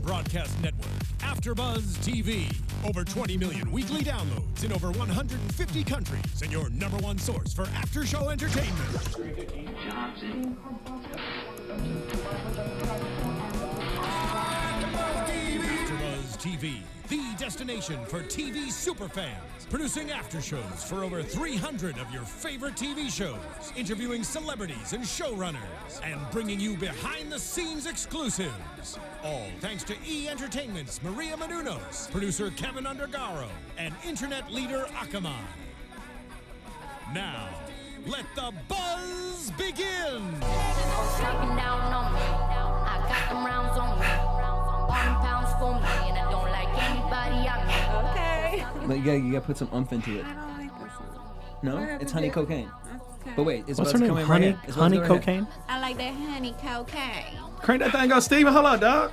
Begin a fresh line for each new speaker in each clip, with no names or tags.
broadcast network, AFTERBUZZ TV. Over 20 million weekly downloads in over 150 countries, and your #1 source for after-show entertainment. AFTERBUZZ TV, the destination for TV superfans. Producing after-shows for over 300 of your favorite TV shows. Interviewing celebrities and showrunners. And bringing you behind-the-scenes exclusives. All thanks to E! Entertainment's Maria Menounos, producer Kevin Undergaro, and internet leader Akamai. Now, let the buzz begin!
Knocking down on me. I got them rounds on me. 1 pound for me, and I don't like anybody I meet.
Okay.
But you gotta put some umph into it.
I don't like this one.
No? It's honey cocaine.
Okay.
But wait, it's
What's
about
her
to
name?
come in right here. It's about to
Honey
go right here.
cocaine?
I like that honey cocaine.
Crank that thing up, Steven. Hold on, dog.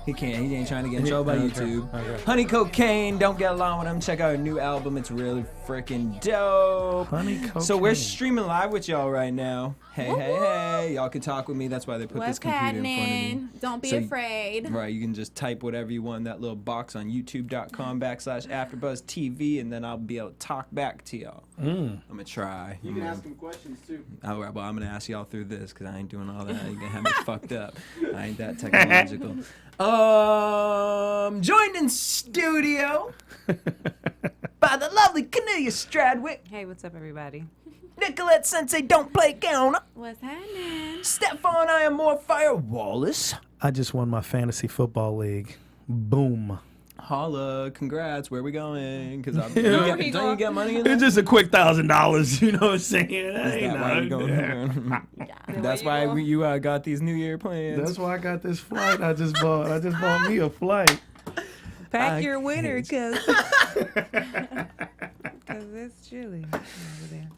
He can't. He ain't trying to get in trouble by
Okay.
YouTube.
Okay.
Honey Cocaine. Don't get along with him. Check out our new album. It's really freaking dope.
Honey cocaine.
So we're streaming live with y'all right now. Hey. Y'all can talk with me. That's why they put this
What's
computer in front of me.
happening? Don't be
So-
afraid.
Right, you can just type whatever you want in that little box on youtube.com/AfterBuzz TV, and then I'll be able to talk back to y'all. I'm gonna try.
You can ask him questions too.
All right, well, I'm gonna ask y'all through this because I ain't doing all that. You're gonna have me fucked up. I ain't that technological. Joined in studio by the lovely Kennelia Stradwick,
Hey, what's up, everybody?
Nicolette Sensei Don't Play Gaona,
What's happening?
Stephaune I Am More Fire Wallace.
I just won my fantasy football league. Boom.
Holla, congrats. Where we going? Because
Yeah.
don't you get money in
It's
there?
just a quick $1,000. You know what I'm saying? That
Is
ain't
that why you
nothing.
going? That's why you got these New Year plans.
That's why I got this flight I just bought. I just bought me a flight.
Pack your winter, cause it's chilly over there.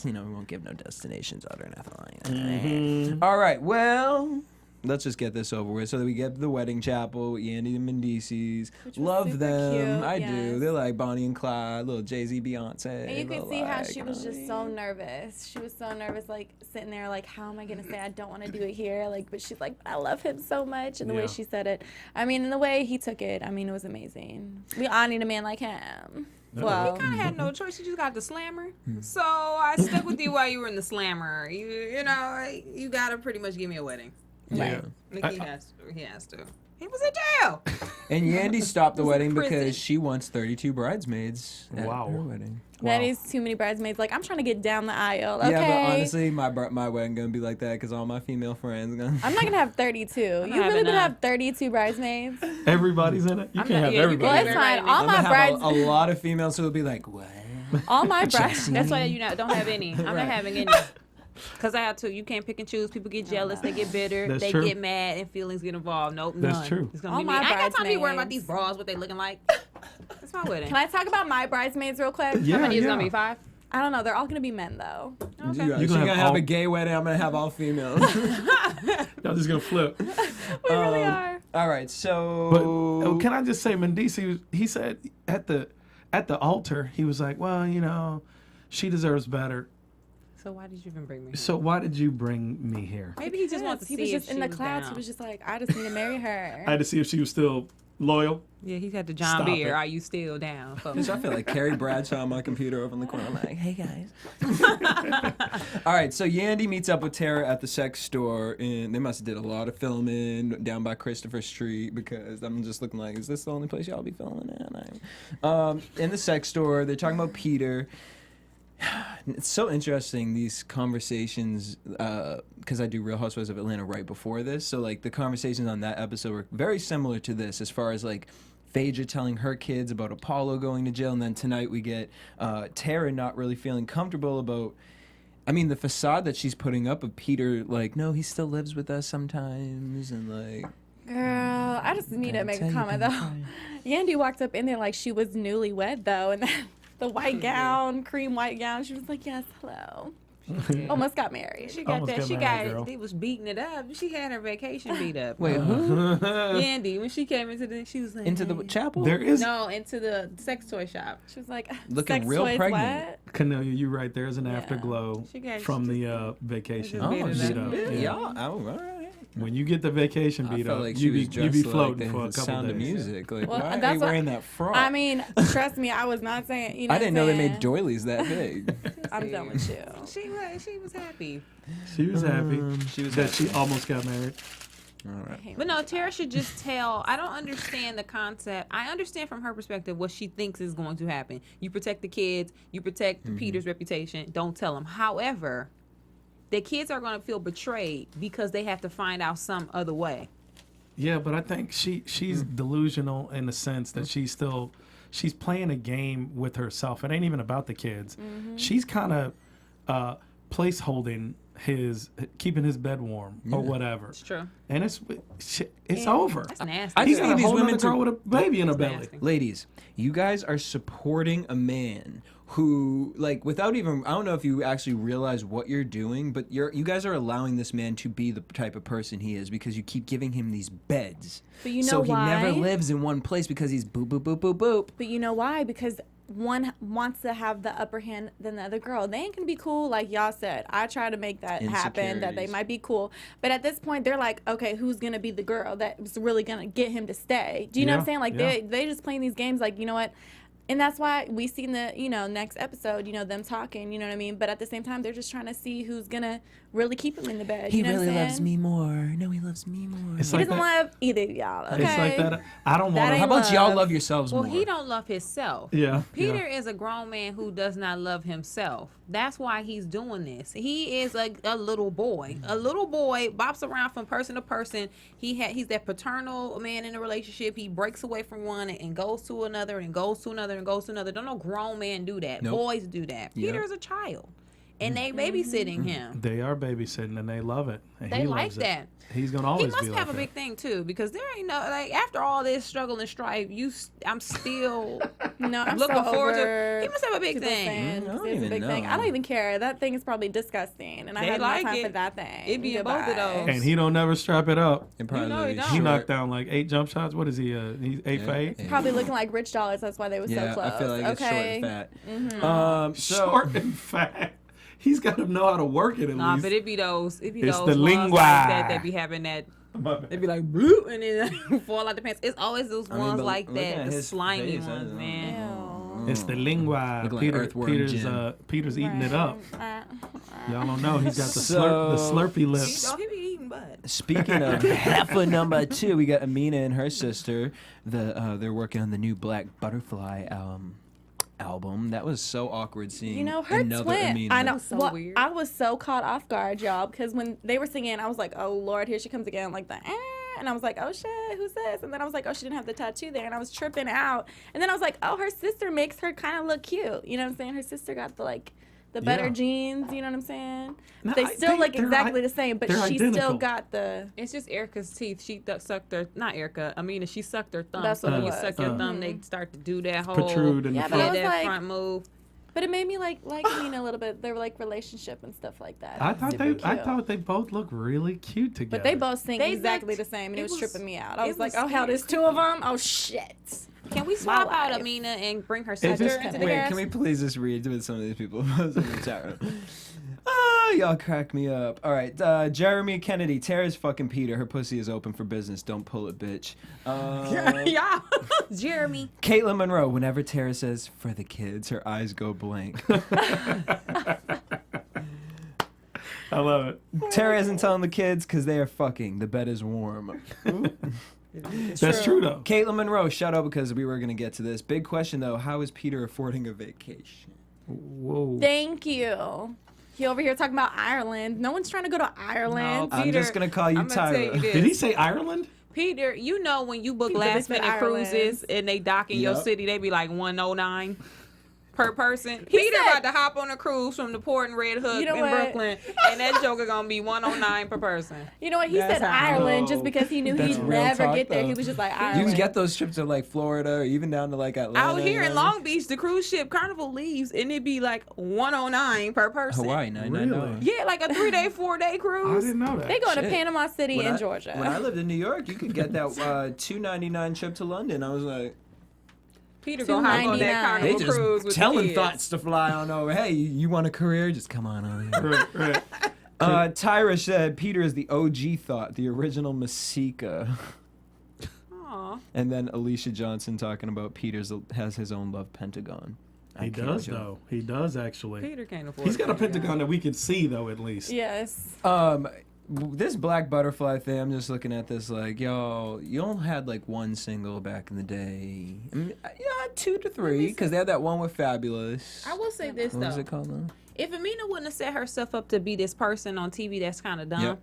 You know, we won't give no destinations out or nothing like that. All right, well, let's just get this over with so that we get to the wedding chapel, Yandy and Mendices.
Which was
Love
super
them.
cute,
I
yes.
do. They're like Bonnie and Clyde, little Jay-Z, Beyonce.
And you could
little,
see how
like,
she was just so nervous. She was so nervous, like sitting there, like, how am I gonna say I don't want to do it here? Like, but she's like, I love him so much, and the way
Yeah.
she said it. I mean, and the way he took it. I mean, it was amazing. We all need a man like him. Well,
You kind of had no choice. You just got the slammer. So I stuck with you while you were in the slammer. You know, you gotta pretty much give me a wedding.
Yeah.
Like he has to. He was in jail.
And Yandy stopped the
It was
wedding
in prison.
because she wants 32 bridesmaids at
Wow.
her wedding.
that is too many bridesmaids. Like, I'm trying to get down the aisle. Okay.
Yeah, but honestly, my wedding gonna be like that because all my female friends gonna.
I'm not gonna have 32. You
having
really gonna
none.
have 32 bridesmaids?
Everybody's in it. You
I'm
can't
not-
have
yeah, you
everybody.
Well,
can't
it's
have
fine.
everybody.
All
I'm
my
gonna have
brides,
a lot of females who will be like, what?
all my brides.
That's why you don't have any. I'm
Right.
not having any. Because I have to. You can't pick and choose. People get jealous. They get bitter.
That's
they
true.
get mad, and feelings get involved. Nope,
That's
none.
true.
It's gonna
All
be me.
my
I ain't got time to be worrying about
bridesmaids.
these bras, what they looking like. That's my wedding.
Can I talk about my bridesmaids real quick?
Yeah,
How many is it gonna
yeah.
be? 5?
I don't know. They're all gonna be men though.
Okay.
You're
gonna
gonna
have
have
all-
a gay wedding. I'm gonna have all females.
Y'all just gonna flip.
We really are.
All right, so.
But can I just say, Mendici, he said at the altar, he was like, well, you know, she deserves better.
So why did you even bring me?
So why did you bring me here?
Maybe he just wants to
He
see
was
if
just in
she
the
was
clouds.
down.
He was just like, I just need to marry
I
her.
had to see if she was still loyal.
Yeah, he had the John
Stop
Beer.
it.
Are you still down? For me?
Bitch, I feel like Carrie Bradshaw on my computer over in the corner. I'm like, hey guys. All right, so Yandy meets up with Teairra at the sex store, and they must have did a lot of filming down by Christopher Street because I'm just looking like, is this the only place y'all be filming at? In the sex store, they're talking about Peter. It's so interesting, these conversations, because I do Real Housewives of Atlanta right before this. So, like, the conversations on that episode were very similar to this as far as, like, Phaedra telling her kids about Apollo going to jail. And then tonight we get Teairra not really feeling comfortable about, I mean, the facade that she's putting up of Peter, like, no, he still lives with us sometimes. And, like...
Girl, I just need to
Gotta
make
tell
a
you,
comment
gotta
though.
tell
Yandy walked up in there like she was newlywed though, and then the white gown, cream white gown. She was like, "Yes, hello." Almost got married.
She got
Almost
that.
got
She
married,
got.
girl.
They was beating it up. She had her vacation beat up.
Wait, who?
Yandy, when she came into the, she was like
Into the chapel?
There is
no into the sex toy shop.
She was like,
Looking
sex
real
toys,
pregnant.
What?
Cornelia, you right. There's an
Yeah.
afterglow
She got-
from
she
the vacation.
just made it
Oh,
up.
shit.
Yeah.
Y'all, oh, all right.
When you get the vacation
I
beat
felt
up,
like she
you
was
be
dressed
floating
like
for a
the
couple
Sound of
days.
Music. Like,
Well,
why are
that's
you
what-
wearing that frock?
I mean, trust me, I was not saying. You know
I didn't
what
know
I'm
they made
saying?
doilies that big.
I'm done with you.
She was happy.
She was happy
She was
that
happy.
she almost got married.
All right.
But no, Teairra should just tell. I don't understand the concept. I understand from her perspective what she thinks is going to happen. You protect the kids. You protect Peter's reputation. Don't tell him. However, the kids are going to feel betrayed because they have to find out some other way.
Yeah, but I think she's delusional in the sense that she's playing a game with herself. It ain't even about the kids. She's kind of placeholding keeping his bed warm or whatever.
It's true.
And it's over.
That's nasty.
I
He's
think
got a
these
whole
women
other girl with a baby in her
That's
belly.
nasty.
Ladies, you guys are supporting a man who, like, without even, I don't know if you actually realize what you're doing, but you guys are allowing this man to be the type of person he is because you keep giving him these beds.
But you know
so he never
why?
lives in one place because he's boop, boop, boop, boop, boop.
But you know why? Because one wants to have the upper hand than the other girl. They ain't gonna be cool, like y'all said. I try to make that happen, that they
Insecurities.
might be cool. But at this point, they're like, okay, who's gonna be the girl that's really gonna get him to stay? Do you know what I'm
Yeah,
saying? Like
yeah.
they just playing these games. Like, you know what? And that's why we seen the, next episode, them talking, you know what I mean? But at the same time, they're just trying to see who's going to really keep him in the bed.
He
you know
really
what I'm
loves
saying?
me more. No, he loves me more.
It's
He
like
doesn't
that.
love either of y'all, okay?
It's like that. I don't
That
want
ain't
How
to.
about y'all
love.
love yourselves
Well,
more?
he don't love himself.
Yeah.
Peter is a grown man who does not love himself. That's why he's doing this. He is a little boy. A little boy bops around from person to person. He's that paternal man in a relationship. He breaks away from one and goes to another and goes to another and goes to another. Don't no grown man do that.
Nope.
Boys do that.
Yeah.
Peter is a child, and they babysitting him.
They are babysitting and they love it. And
They
he
like
loves
that.
It. He's gonna
He
always
must
be
have
like
a big
that.
thing too, because there ain't no after all this struggle and strife. I'm still
No, I'm
looking
so
forward
over
to. He must have a big
people
thing.
saying
I don't
it's a
even
big thing.
know.
I don't even care. That thing is probably disgusting, and I
They
have
like
no time
it.
for that thing.
It be in both of
Goodbye.
those.
And he don't never strap it up.
And probably
know he don't.
He
short.
knocked down like 8 jump shots. What is he? He's 8 for 8.
Yeah.
Probably looking like rich dollars. That's why they were
Yeah,
so close.
I feel like
okay?
it's short and fat. So,
Short and fat. He's got to know how to work it at
Nah,
least.
but it be those
It's
ones
the
like
lingua.
that be having that. They be like bloop and then fall out the pants. It's always those
I mean,
ones
but
like
looking
that,
at
the
his
slimy
face, I
ones,
don't
man.
Ew.
It's the lingua.
Look like earthworm Jim.
Peter's eating it up.
Uh,
Y'all don't know. He's got the
So-
slurpy lips.
Oh, he be eating butt.
speaking of heifer number 2, we got Amina and her sister. They're working on the new Black Butterfly album. That was so awkward seeing
her
another
twin.
Amina.
I know.
so
Well,
weird.
I was so caught off guard, y'all, because when they were singing, I was like, "Oh Lord, here she comes again!" Like the, and I was like, "Oh shit, who's this?" And then I was like, "Oh, she didn't have the tattoo there," and I was tripping out. And then I was like, "Oh, her sister makes her kind of look cute." You know what I'm saying? Her sister got the better
Yeah.
jeans. You know what I'm saying?
No,
they still look
they're
exactly
i-
the same, but
they're
she still
identical.
got the.
It's just Erica's teeth. She sucked her, not Erica. Amina, she sucked her thumb.
That's
so
what
when
it
you
was.
suck your thumb, they start to do that whole
Protrude in
Yeah,
the
but I
yeah,
front.
was
that
like-
front move.
But it made me like Amina a little bit. They were like relationship and stuff like that.
I thought
Super
I
cute.
thought they both looked really cute together.
But they both sing
They
exactly
looked-
the same, and it
it
was
was-
tripping me out. I
it
was like,
was
"Oh hell, there's 2 of them. Oh shit."
Can we swap out
life.
Amina and bring her
just-
sister into the
Wait,
cast?
can we please just read what some of these people was in the chat room? Y'all crack me up. All right, Jeremy Kennedy, Teairra's fucking Peter. Her pussy is open for business. Don't pull it, bitch.
yeah, Jeremy.
Caitlin Monroe, whenever Teairra says "for the kids," her eyes go blank.
I love it.
Teairra isn't telling the kids because they are fucking. The bed is warm.
That's true though.
Caitlin Monroe, shut up because we were gonna get to this. Big question though: how is Peter affording a vacation?
Whoa.
Thank you. He over here talking about Ireland. No one's trying to go to Ireland.
No,
I'm
Peter,
just gonna call you
I'm gonna tell
Tyra.
you this.
Did he say Ireland?
Peter, you know when you book
He
last
said
minute
Ireland.
cruises and they dock in your
Yep.
city, they be like 109 per person.
He
Peter
said-
about to hop on a cruise from the port in Red Hook
You know
in
what?
Brooklyn, and that joker gonna be 109 per person.
You know what? He
That's
said
how-
Ireland just because he knew
That's
he'd
real
never
talk,
get there.
though.
He was just like Ireland.
You can get those trips to like Florida or even down to like Atlanta.
Out here
you
in
know?
Long Beach, the cruise ship Carnival leaves and it be like 109 per person.
Hawaii,
Really?
9. Yeah, like a 3-day, 4-day
I
cruise.
didn't know that.
They going to
Shit.
Panama City
When
and
I-
Georgia.
When I lived in New York, you could get that $2.99 trip to London. I was like,
Peter gonna hop on that
$2.99.
Carnival cruise
just
with
telling
the kids.
thoughts to fly on over. Hey, you want a career? Just come on over here.
Right, right.
Teairra said Peter is the OG thought, the original Masika.
Aw.
And then Alicia Johnson talking about Peter's has his own love pentagon.
He does, though. He does, actually.
Peter can't afford.
He's got a pentagon that we can see, though, at least.
Yes.
This Black Butterfly thing, I'm just looking at this like, y'all had like one single back in the day. I mean, yeah, 2 to 3, because they had that one with Fabulous.
I will say this,
What
though.
was it called now?
If Amina wouldn't have set herself up to be this person on TV that's kind of dumb,
Yep.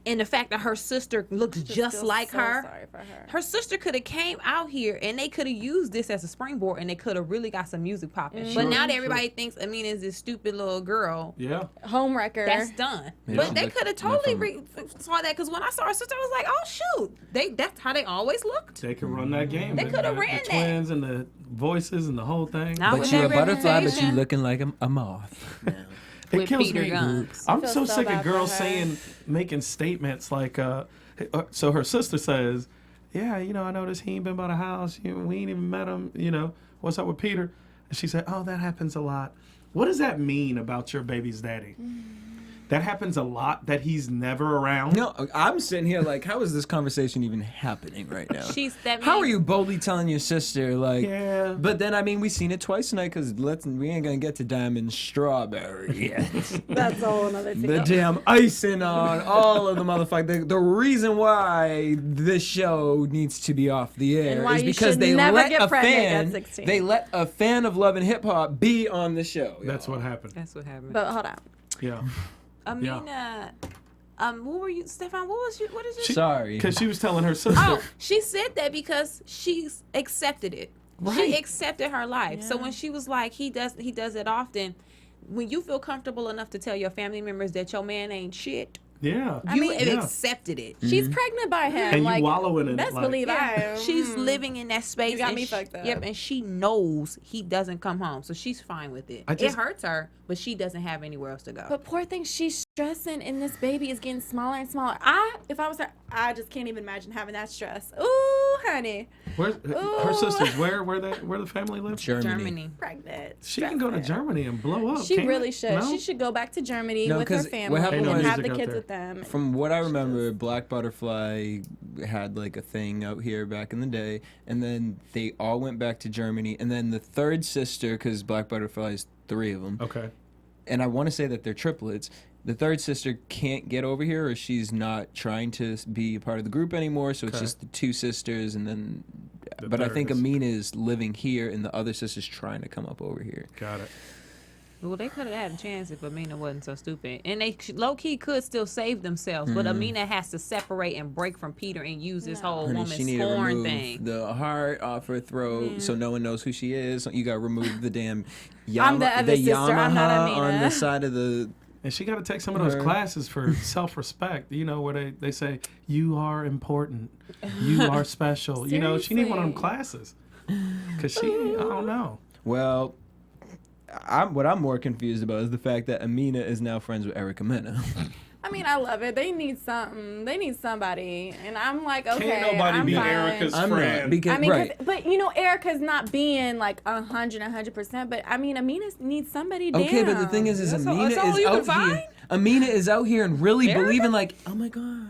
and the fact that her sister looks just
feel
like
so
her,
sorry for her.
her sister could have came out here and they could have used this as a springboard and they could have really got some music popping. But now that everybody thinks Amina is this stupid little girl,
Yeah.
Homewrecker.
that's done.
Yeah,
But they
like-
could have totally saw that, because when I saw her sister, I was like, oh shoot, that's how they always looked.
They can run that game.
They
The-
coulda
the
ran that.
twins and the voices and the whole thing.
Now
But
with
you're a
that
butterfly, but you
reputation,
looking like a moth. now.
It
with
kills
Peter
me.
Guns.
I'm
feel
so
so
sick
bad
of
for
girls
her.
making statements like, so her sister says, yeah, I noticed he ain't been by the house. We ain't even met him. What's up with Peter? And she said, oh, that happens a lot. What does that mean about your baby's daddy? That happens a lot, that he's never around.
No, I'm sitting here like, how is this conversation even happening right now? How are you boldly telling your sister like?
Yeah.
But then I mean, we seen it twice tonight because we ain't gonna get to Diamond Strawberry yet.
That's a whole another thing.
The damn icing on all of the motherfuckers. The reason why this show needs to be off the air
And why
is
you
because
should
they
never
let
get
a
pregnant at
fan.
16.
They let a fan of Love and Hip Hop be on the show.
That's what happened.
That's what happened.
But hold on.
Yeah.
Amina, what were you, Stephaune? What is it?
Sorry.
Because she was telling her sister.
Oh, she said that because she's accepted it.
Right.
She accepted her life. So when she was like, he does it often. When you feel comfortable enough to tell your family members that your man ain't shit,
Yeah.
you
yeah.
accepted it.
She's pregnant by him.
And
like,
you wallow in it.
best
like,
believe I am.
She's living in that space.
You got
and
me fucked up.
Yep, and she knows he doesn't come home, so she's fine with it. It hurts her, but she doesn't have anywhere else to go.
But poor thing, she's stressing, and this baby is getting smaller and smaller. If I was her, I just can't even imagine having that stress. Ooh, honey,
Where's her sisters? Where the family lives?
Germany.
pregnant.
She can go to Germany and blow up.
She
can't
really
it?
should.
No?
She should go back to Germany
No,
with her
'cause
family
what happened
and
was-
have the
Music out
kids
there.
with them.
From what I remember, Black Butterfly had like a thing out here back in the day, and then they all went back to Germany, and then the third sister, because Black Butterfly is 3 of them,
Okay.
and I want to say that they're triplets. The third sister can't get over here, or she's not trying to be a part of the group anymore, so it's
Okay.
just the 2 sisters, and then.
The
But I
third
think
is-
Amina is living here, and the other sister's trying to come up over here.
Got it.
Well, they could have had a chance if Amina wasn't so stupid. And they low-key could still save themselves. But Amina has to separate and break from Peter and use this whole
Honey,
woman's
she need to
scorn
remove
thing.
the heart off her throat so no one knows who she is. You got to remove the damn
I'm the other sister, I'm not
Yamaha
Amina.
on the side of the.
And she got to take some of those
Her.
classes for self-respect. Where they say you are important, you are special. She need one of them classes. Cause I don't know.
Well, what I'm more confused about is the fact that Amina is now friends with Erica Mena.
I mean, I love it. They need something. They need somebody, and I'm like, okay,
Can't nobody
I'm
be
fine.
Erica's
I'm not
friend.
because
I mean,
right.
but Erica's not being like 100%. But I mean, Amina needs somebody.
Okay,
down.
but the thing is Amina
that's all
is
you can
out here.
find?
Amina is out here and really
Erica?
believing like, oh my god,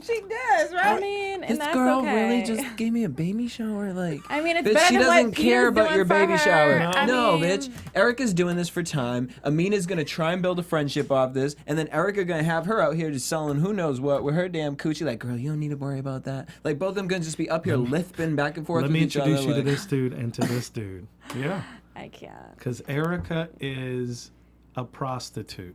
she does, right? I mean,
this
and that's
girl
okay.
really just gave me a baby shower. Like,
I mean, it's
bitch,
better
she
than what
doesn't care
Peter's
about
doing
your
for
baby
her.
shower.
I
No,
mean,
bitch. Erica's doing this for time. Amina's gonna try and build a friendship off this, and then Erica gonna have her out here just selling who knows what with her damn coochie. Like, girl, you don't need to worry about that. Like, both of them gonna just be up here lisping back and forth
Let
with
me
each
introduce
other.
you to
like,
this dude and to this dude. Yeah.
I can't.
Because Erica is a prostitute.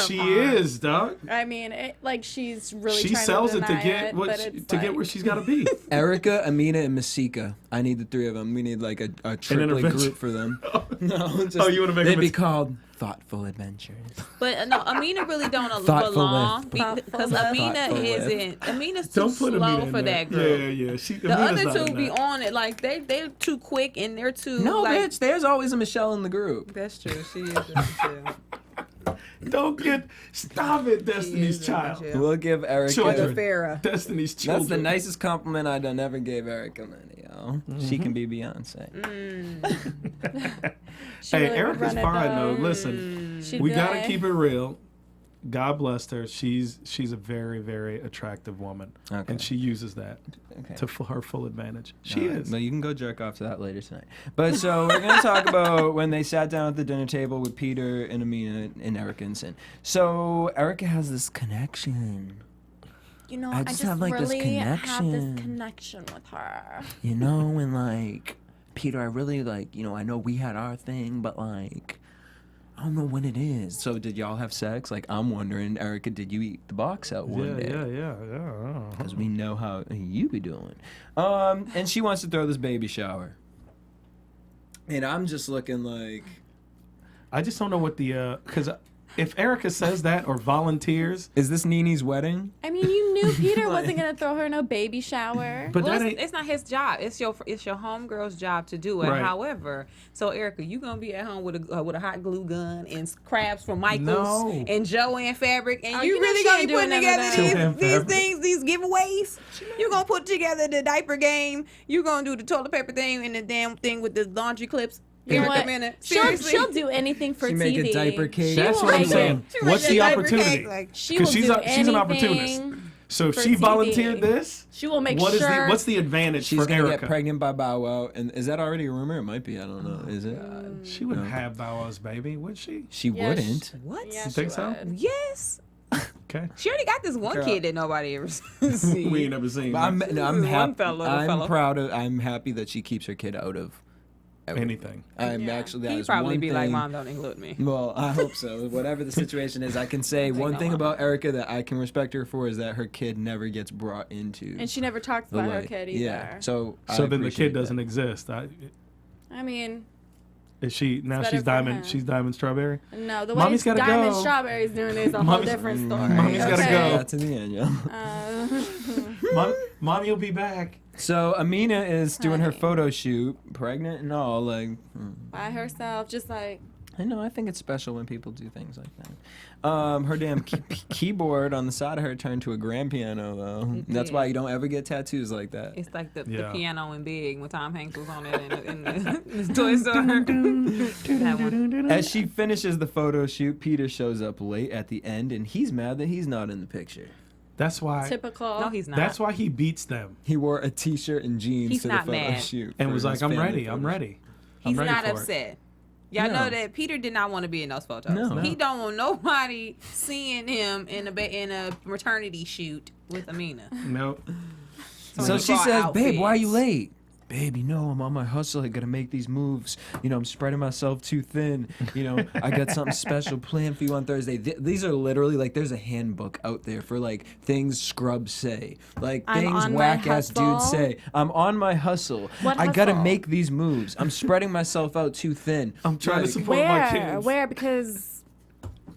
She is, dog.
I mean, she's really.
She
trying
sells
to
it to
deny
get
but it's
to get
like-
where she's got to be.
Erica, Amina, and Masika. I need the 3 of them. We need like a triplet
intervention.
group for them. No, just,
you wanna make
They'd
them
be
a-
called Thoughtful Adventures.
But no, Amina really don't
Thoughtful
belong
lift.
because
Thoughtful
Amina
lift.
isn't. Amina's too
Don't put
slow
Amina in
for
there.
that girl.
Yeah.
The other two be on it like they're too quick and they're too
No,
like.
bitch. There's always a Michelle in the group.
That's true. She is a Michelle.
Stop it, Destiny's Child.
We'll give Erica.
Children.
Farrah.
Destiny's Children.
That's the nicest compliment I done ever gave Erica Mena. though. She can be Beyonce.
Hey, Erica's fine though. Listen, we gotta keep it real. God bless her. She's a very, very attractive woman, and she uses that to her full advantage. She is.
But you can go jerk off to that later tonight. But so we're gonna talk about when they sat down at the dinner table with Peter and Amina and Erica and Sin. So Erica has this connection.
You know,
I just have like
really
this connection.
have this connection with her.
You know, and like Peter, I really like. You know, I know we had our thing, but like. I don't know when it is. So did y'all have sex? Like, I'm wondering, Erica, did you eat the box out one day?
Yeah.
Because we know how you be doing. And she wants to throw this baby shower. And I'm just looking like...
I just don't know what the... Because if Erica says that or volunteers...
Is this Nene's wedding?
I mean, you knew Peter wasn't going to throw her no baby shower.
But
Well,
that ain't...
it's not his job. It's your homegirl's job to do it.
Right.
However, so Erica, you gonna be at home with a hot glue gun and crabs from Michaels and Joanne fabric, and you
you know
really
she
gonna
ain't
be putting
doing none of
together
that.
these
Joanne
things, these giveaways. You gonna put together the diaper game. You gonna do the toilet paper thing and the damn thing with the laundry clips.
You know
Erica
what?
Minute.
She'll do anything for
She
TV.
make a diaper cake.
That's
will
what I'm
make
saying.
She
What's
make
the
a diaper
opportunity?
cake, like,
She will
she's
do
she's an opportunist.
anything
So if
for
she
TV.
volunteered this,
She will make
what is
sure.
what's the advantage
She's
for
going to
Erica?
get pregnant by Bow Wow. And is that already a rumor? It might be. I don't know. Is it?
She wouldn't have Bow Wow's baby, would she?
She
Yeah,
wouldn't.
what?
Yeah,
You
she
think so?
would.
Yes.
Okay.
She already got this one
Girl.
kid that nobody ever seen.
We ain't never seen
But I'm
One
happy.
fellow,
I'm
fellow.
proud of. I'm happy that she keeps her kid out of
anything.
I'm actually. That
He'd
is
probably
one
be
thing.
like, "Mom, don't include me."
Well, I hope so. Whatever the situation is, I can say one thing about Erica that I can respect her for is that her kid never gets brought into.
And she never talks
the
about her
light.
kid either.
Yeah. So I
So then the
appreciate
kid doesn't
that.
exist.
I mean,
Is she now?
It's
She's
better for
Diamond.
him.
She's Diamond Strawberry.
no, the way
Mommy's gotta
Diamond
go.
Strawberry's doing is a whole
Mommy's-
different story.
Mommy's gotta
okay?
go.
That's in the end, yeah.
Mommy will be back.
So Amina is doing her
Honey.
photo shoot, pregnant and all. Like,
By herself, just like
I know. I think it's special when people do things like that. Her damn keyboard on the side of her turned to a grand piano, though.
It
That's
did.
why you don't ever get tattoos like that.
It's like the
Yeah.
piano in Big when Tom Hanks was on it in the toy store. That one.
As she finishes the photo shoot, Peter shows up late at the end, and he's mad that he's not in the picture.
That's why.
typical.
No, he's not.
That's why he beats them
He wore a t-shirt and jeans
He's
to the
not
photo
mad.
shoot.
and
for
was like,
his
"I'm
family
ready. I'm
photos.
ready."
He's
ready
not
for it.
upset. Y'all
No.
know that Peter did not want to be in those photos.
No.
He don't want nobody seeing him in a maternity shoot with Amina.
Nope.
So she
Raw
says, "Babe, why are you
outfits.
late?" "Babe, you know I'm on my hustle. I gotta make these moves. You know I'm spreading myself too thin. You know I got something special planned for you on Thursday." These are literally like there's a handbook out there for like things scrubs say, like
I'm
things
on my
whack ass dudes
hustle.
say. I'm on my hustle.
What
I gotta
hustle?
make these moves. I'm spreading myself out too thin.
I'm trying to
Like,
support my kids.
Where? Because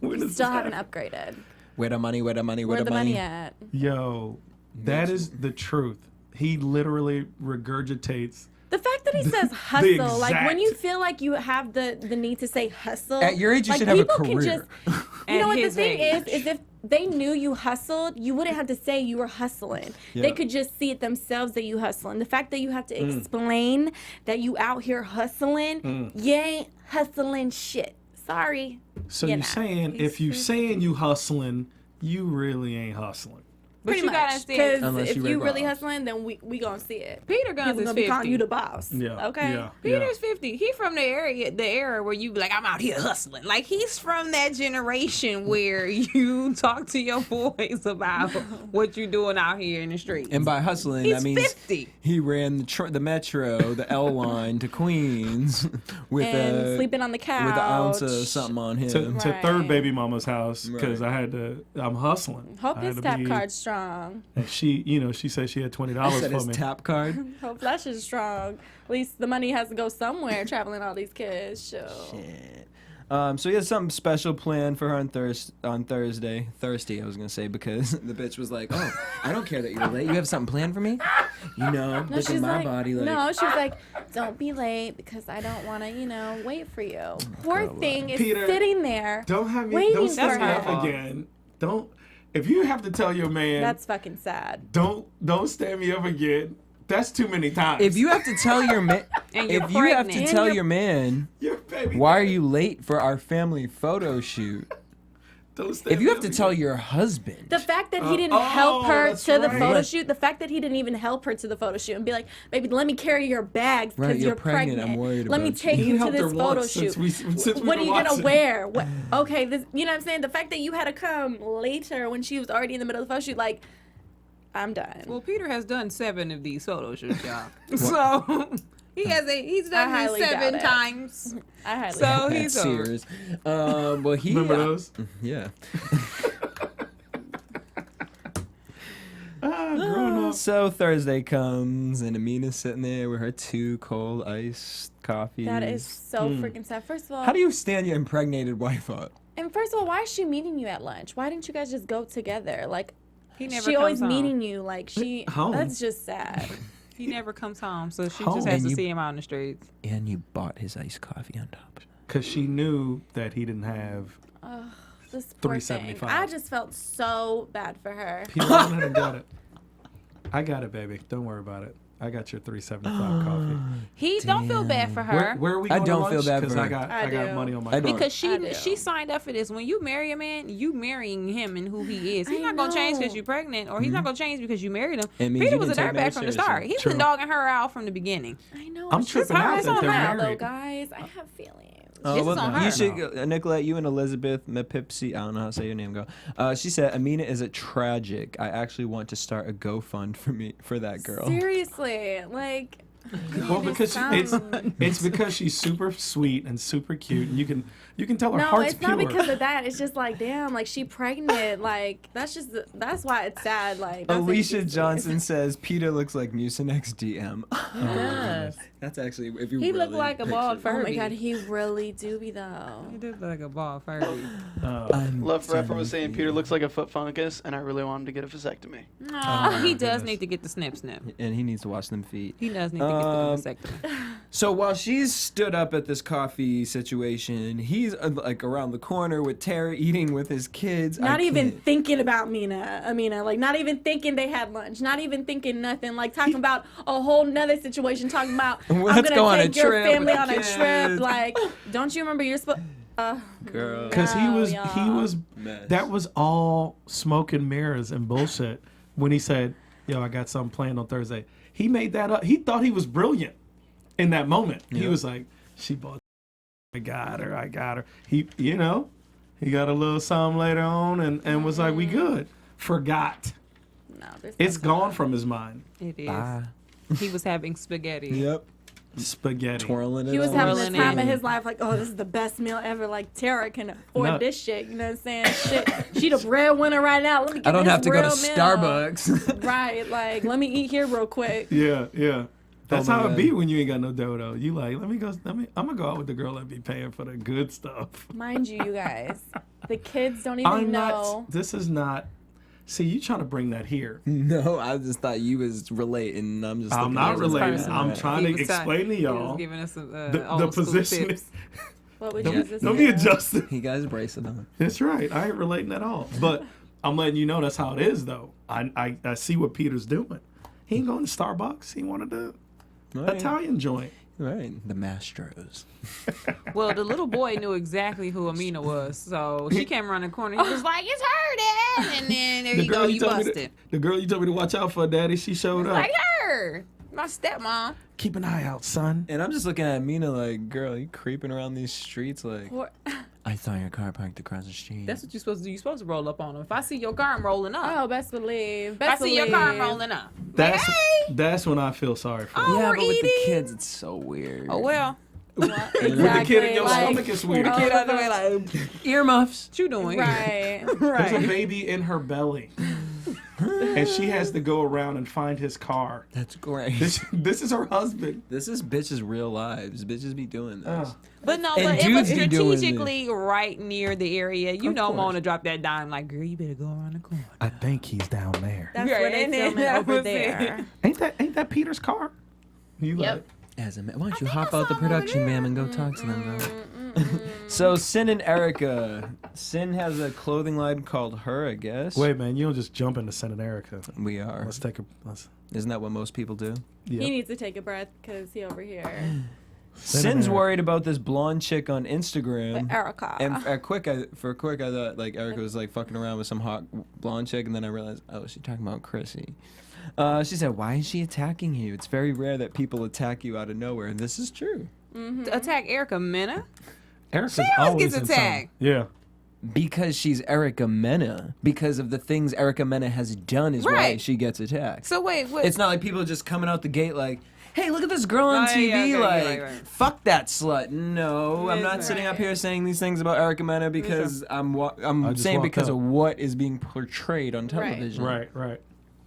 Where
we
does
still
this
haven't
happen?
upgraded.
Where the money? Where the money?
Where the money at?
Yo, that is the truth. He literally regurgitates.
The fact that he says hustle, like when
exact-
you feel like you have the need to say hustle.
At your age, you
like
should have a
people can
career.
just, you know what the
his
thing
age.
is if they knew you hustled, you wouldn't have to say you were hustling.
Yeah.
They could just see it themselves that you hustling. The fact that you have to explain that you out here hustling, you ain't hustling shit. Sorry.
So
You're
you're
not.
saying if you saying you hustling, you really ain't hustling.
But
Pretty
you gotta
much.
understand.
Unless
Because if
you
you
Rick
really
Ross.
hustling, then we gonna see it.
Peter Guns
People
is
gonna be calling
50.
you the boss.
Yeah.
Okay.
Yeah.
Peter's 50. He from the era where you be like, I'm out here hustling. Like he's from that generation where you talk to your boys about what you doing out here in the streets.
And by hustling,
He's
that means
50.
he ran the metro, the L line to Queens with
And
a
sleeping on the couch.
with an ounce of something on him.
To
Right.
third baby mama's house because
Right.
I'm hustling.
Hope
I had
his
to
tap
be-
card's strong.
And she said she had $20
I said
for
his
me.
tap card.
Hope Flash is strong. At least the money has to go somewhere traveling all these kids. Sure.
Shit. So he has something special planned for her on Thursday. Thirsty, I was gonna say, because the bitch was like, "Oh, I don't care that you're late. You have something planned for me? You know,
No,
look at
she's
my
like,
body, like."
no, she was like, don't be late because I don't want to, wait for you. Poor thing is
Peter,
sitting there
Don't have me.
waiting
Don't
for
stand me
her.
up again. Don't. If you have to tell your man,
That's fucking sad.
don't stand me up again. That's too many times.
If you have to tell your man,
And you're
if you have to
pregnant.
tell your man,
Your baby
why are you late for our family photo shoot? If you have to tell your husband,
The fact that he didn't help her
that's
to the
right.
photo shoot, the fact that he didn't even help her to the photo shoot and be like, baby, let me carry your bags because
Right, you're
you're
pregnant,
pregnant.
I'm worried
Let me
about
take
you."
He
you to
helped her
this photo
once
shoot.
since we've
What are
been
you gonna
watching.
wear? What? Okay, this. You know what I'm saying? The fact that you had to come later when she was already in the middle of the photo shoot, like, I'm done.
Well, Peter has done 7 of these photo shoots, y'all. So he's done
I
this
highly doubt
7
it.
times.
I highly.
So
doubt it.
he's over.
Sears. Well, he
Remember those?
Yeah.
Growing up.
So Thursday comes and Amina's sitting there with her 2 cold iced coffees.
That is so freaking sad. First of all,
How do you stand your impregnated wife up?
and first of all, why is she meeting you at lunch? Why didn't you guys just go together? Like,
He never
she
comes
always
home.
meeting you. Like she.
Home.
That's just sad.
He never comes home, so she
Home.
just has
And
to
you-
see him out in the streets.
And you bought his iced coffee on top.
Because she knew that he didn't have.
This poor thing.
$3.75.
I just felt so bad for her.
Peter went ahead and got it. I got it, baby. Don't worry about it. I got your $3.75 coffee.
He don't feel bad for her.
Where are we
I
going
don't
to
feel
lunch?
bad
'Cause
for
I
her.
got
I
got
do.
money on my
I don't.
card.
Because
I do.
she signed up for this. When you marry a man, you marrying him and who he is. He's
I
not gonna change
know.
because you're pregnant, or he's not gonna change because you married him.
It means
Peter
you
was a
didn't take
dirtbag from the
marriage
start. He's
seriously.
been dogging her out from the beginning.
I know.
I'm
it's
tripping
just
out
hard
that
on
they're
her, though,
married.
guys. I have feelings.
This is on her.
You should, Nicolette, you and Elizabeth Mepipsy, I don't know how to say your name, go. She said, Amina is a tragic. I actually want to start a GoFund for that girl.
Seriously, like.
Well,
it
because
sounds-
it's because she's super sweet and super cute, and you can tell her
No,
heart's
it's
pure.
not because of that. It's just like, damn, like she pregnant. Like that's why it's sad. Like not saying
Alicia
she's-
Johnson says, Peter looks like Mucinex DM.
He does.
That's actually, if you
He
really
looked like a
picture
bald
it.
Oh my
Furby.
god, he really do be though.
He does look like a bald Furby.
Love Forever was saying Peter looks like a foot fungus, and I really want him to get a vasectomy.
No, he does need to get the snip.
And he needs to wash them feet.
He does need to get the vasectomy.
So while she's stood up at this coffee situation, he's like around the corner with Teairra eating with his kids.
Not
I
even
can't.
thinking about Amina, like not even thinking they had lunch, not even thinking nothing, like talking about a whole nother situation, talking about
Let's
I'm
go
gonna
on a
take your
trip
family
with
on
the
a trip.
kids.
Like, don't you remember you're supposed?
Girl.
Because he
No,
was
y'all.
Mess.
that was all smoke and mirrors and bullshit when he said, "Yo, I got something planned on Thursday." He made that up. He thought he was brilliant in that moment. He
Yeah.
was like, "She bought. I got her. He got a little something later on and was like, "We good." Forgot.
No, there's
It's
nothing.
gone from his mind.
It is.
Bye.
He was having spaghetti.
Yep.
Spaghetti.
Twirling it.
He was
on.
having the
Swirling
time
in.
of his life, like, oh, this is the best meal ever. Like, Teairra can afford
No.
this shit. You know what I'm saying? Shit, she the breadwinner right now. Let me get
I don't
this
have to go to
real meal.
Starbucks.
Right, like, let me eat here real quick.
Yeah. That's
my
how it
God.
be when you ain't got no dough though. You like, I'm gonna go out with the girl that be paying for the good stuff.
Mind you, you guys, the kids don't even know.
This is not. See, you trying to bring that here.
No, I just thought you was relating. I'm just.
I'm
looking
not
at this
relating.
person.
I'm trying to
He was
explain to
He
y'all
was giving us some
the
old school
position.
tips.
What would you just
Don't be
say?
adjusted.
He got his bracelet on.
That's right. I ain't relating at all. But I'm letting you know that's how it is, though. I see what Peter's doing. He ain't going to Starbucks. He wanted the
Right.
Italian joint.
Right. The Mastros.
Well, the little boy knew exactly who Amina was, so she came around the corner. He was like, "It's her, Dad," and then there you go, you
told me
busted.
the girl you told me to watch out for, Daddy, she showed up.
Like her, my stepmom.
Keep an eye out, son.
And I'm just looking at Mina like, girl, you creeping around these streets like.
Poor-
I saw your car parked across the street.
That's what you're supposed to do. You're supposed to roll up on them. If I see your car, I'm rolling up.
Oh, best believe.
If I
Best
see
believe.
your car, I'm rolling up. Like,
That's
hey.
that's when I feel sorry for.
Oh,
yeah,
we're
but with the
eating.
kids, it's so weird.
Oh well.
Exactly.
With the kid in your
like,
stomach, it's weird.
The kid out the way like,
Earmuffs.
what you doing?
Right.
There's a baby in her belly, and she has to go around and find his car.
That's great.
This is her husband.
This is bitches' real lives. Bitches be doing this.
But no,
And
but it was
dudes be doing
strategically right near the area. You
Of
know,
course.
Mona dropped that dime like, girl, you better go around the corner.
I think he's down there.
That's
Right,
where they
and then
filming
that
over
was
there.
Ain't that Peter's car? You
Yep.
like,
As a man, why don't you
think
hop
I
out the
saw him over
production,
there.
ma'am, and go talk to them, girl? So Sin and Erica. Sin has a clothing line called Her, I guess.
wait, man, you don't just jump into Santa Erica.
We are.
Let's take a. Let's,
Isn't that what most people do?
Yep.
He needs to take a breath because he over here.
Sin's worried about this blonde chick on Instagram.
But Erica.
And I thought like Erica was like fucking around with some hot blonde chick, and then I realized, oh, she's talking about Chrissy. She said, "Why is she attacking you? It's very rare that people attack you out of nowhere, and this is true."
To attack Erica Mena?
Erica's
She always
always
gets
in something.
attacked.
Yeah.
Because she's Erica Mena. Because of the things Erica Mena has done is why
Right.
she gets attacked.
So wait, what?
It's not like people are just coming out the gate like, hey, look at this girl on
Oh,
TV.
yeah, okay,
like,
right.
fuck that slut. No, I'm not
Right.
sitting up here saying these things about Erica Mena because I'm
just
saying
walked
because
up.
of what is being portrayed on television.
Right.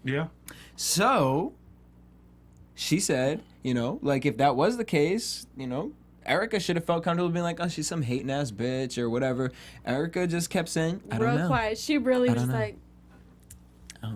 Yeah.
So, she said, like if that was the case, Erica should have felt comfortable being like, oh, she's some hating ass bitch or whatever. Erica just kept saying, I don't
Real
know.
quiet. She really
I
was
don't
just
know.
like,
I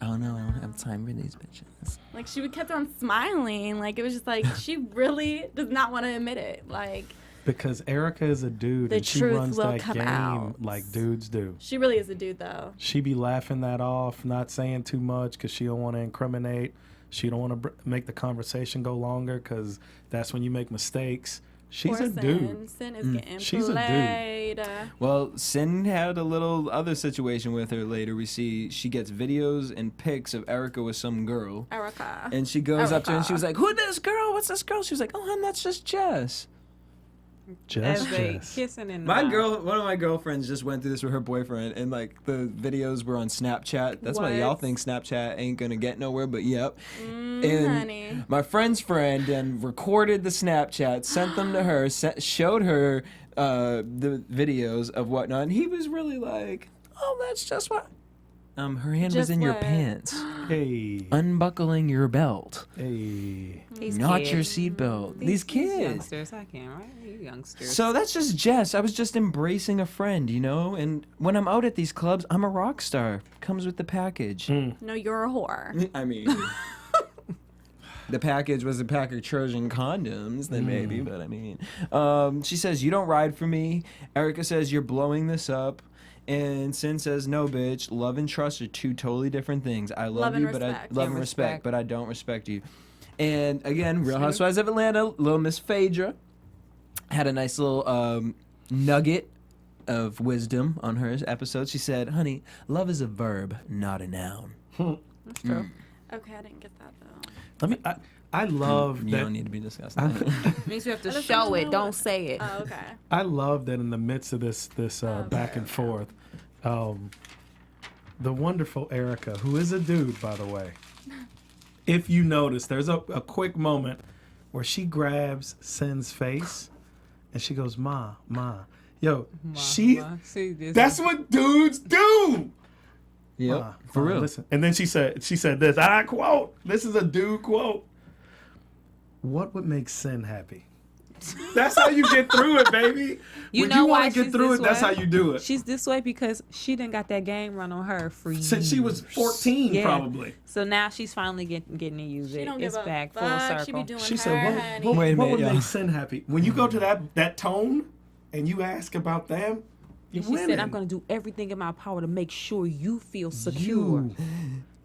don't know. I don't have time for these bitches.
she kept on smiling. Like, it was just like, she really does not want to admit it. Like,
Because Erica is a dude
The
and she
truth
runs
will
that
come
game
out.
like dudes do.
she really is a dude, though.
She be laughing that off, not saying too much because she don't want to incriminate. She don't want to make the conversation go longer because that's when you make mistakes. She's
Poor
a
Sin.
dude.
Sin is getting
She's a dude.
played.
Well, Sin had a little other situation with her later. We see she gets videos and pics of Erica with some girl.
Erica.
And she goes up to her and she was
Erica.
like, who this girl? What's this girl? She was like, oh, hon, that's just Jess.
Just,
As they
just.
kissing in the
One
mouth.
of my girlfriends just went through this with her boyfriend, and like the videos were on Snapchat. That's why y'all
What?
think Snapchat ain't gonna get nowhere, but yep. And
honey.
my friend's friend then recorded the Snapchat, sent them to her, showed her the videos of whatnot, and he was really like, "Oh, that's just what." Her hand was
Just
in your
what?
pants,
Hey.
unbuckling your belt,
Hey.
These
not
kids.
your seatbelt. These kids.
youngsters, I can't, right? You youngsters.
So that's just Jess. I was just embracing a friend, And when I'm out at these clubs, I'm a rock star. Comes with the package.
No, you're a whore.
I mean, the package was a pack of Trojan condoms, then maybe, but I mean. She says, you don't ride for me. Erica says, you're blowing this up. And Sin says, no, bitch. Love and trust are two totally different things. I love
and
you, but I
respect.
love and respect, but I don't respect you. And again, Real Housewives of Atlanta, little Miss Phaedra had a nice little nugget of wisdom on her episode. She said, honey, love is a verb, not a noun.
That's true.
Okay, I didn't get that, though.
Let me. I love
You
that.
don't need to be discussing that.
Means you have to
I just
show
don't
it,
know
don't
what-
say it.
Oh, okay.
I love that in the midst of this back and forth, the wonderful Erica, who is a dude, by the way. If you notice, there's a quick moment where she grabs Sin's face and she goes, Ma. Yo,
See this.
that's what dudes do.
Yep,
Ma,
for
Ma,
real.
Listen. And then she said this, I quote, this is a dude quote. What would make Sin happy? That's how you get through it, baby.
You
When
know
you
why
want to get
she's
through
this
it, that's
way?
how you do it.
She's this way because she done got that game run on her for years.
Since she was 14,
Yeah.
probably.
So now she's finally getting to use
She
it.
don't give
It's
a
back
fuck.
full
She
circle.
be doing
She
her,
said,
honey.
what
Wait a
would
minute,
make
y'all.
Sin happy? When you go to that tone and you ask about them, you
She said, I'm going to do everything in my power to make sure you feel secure.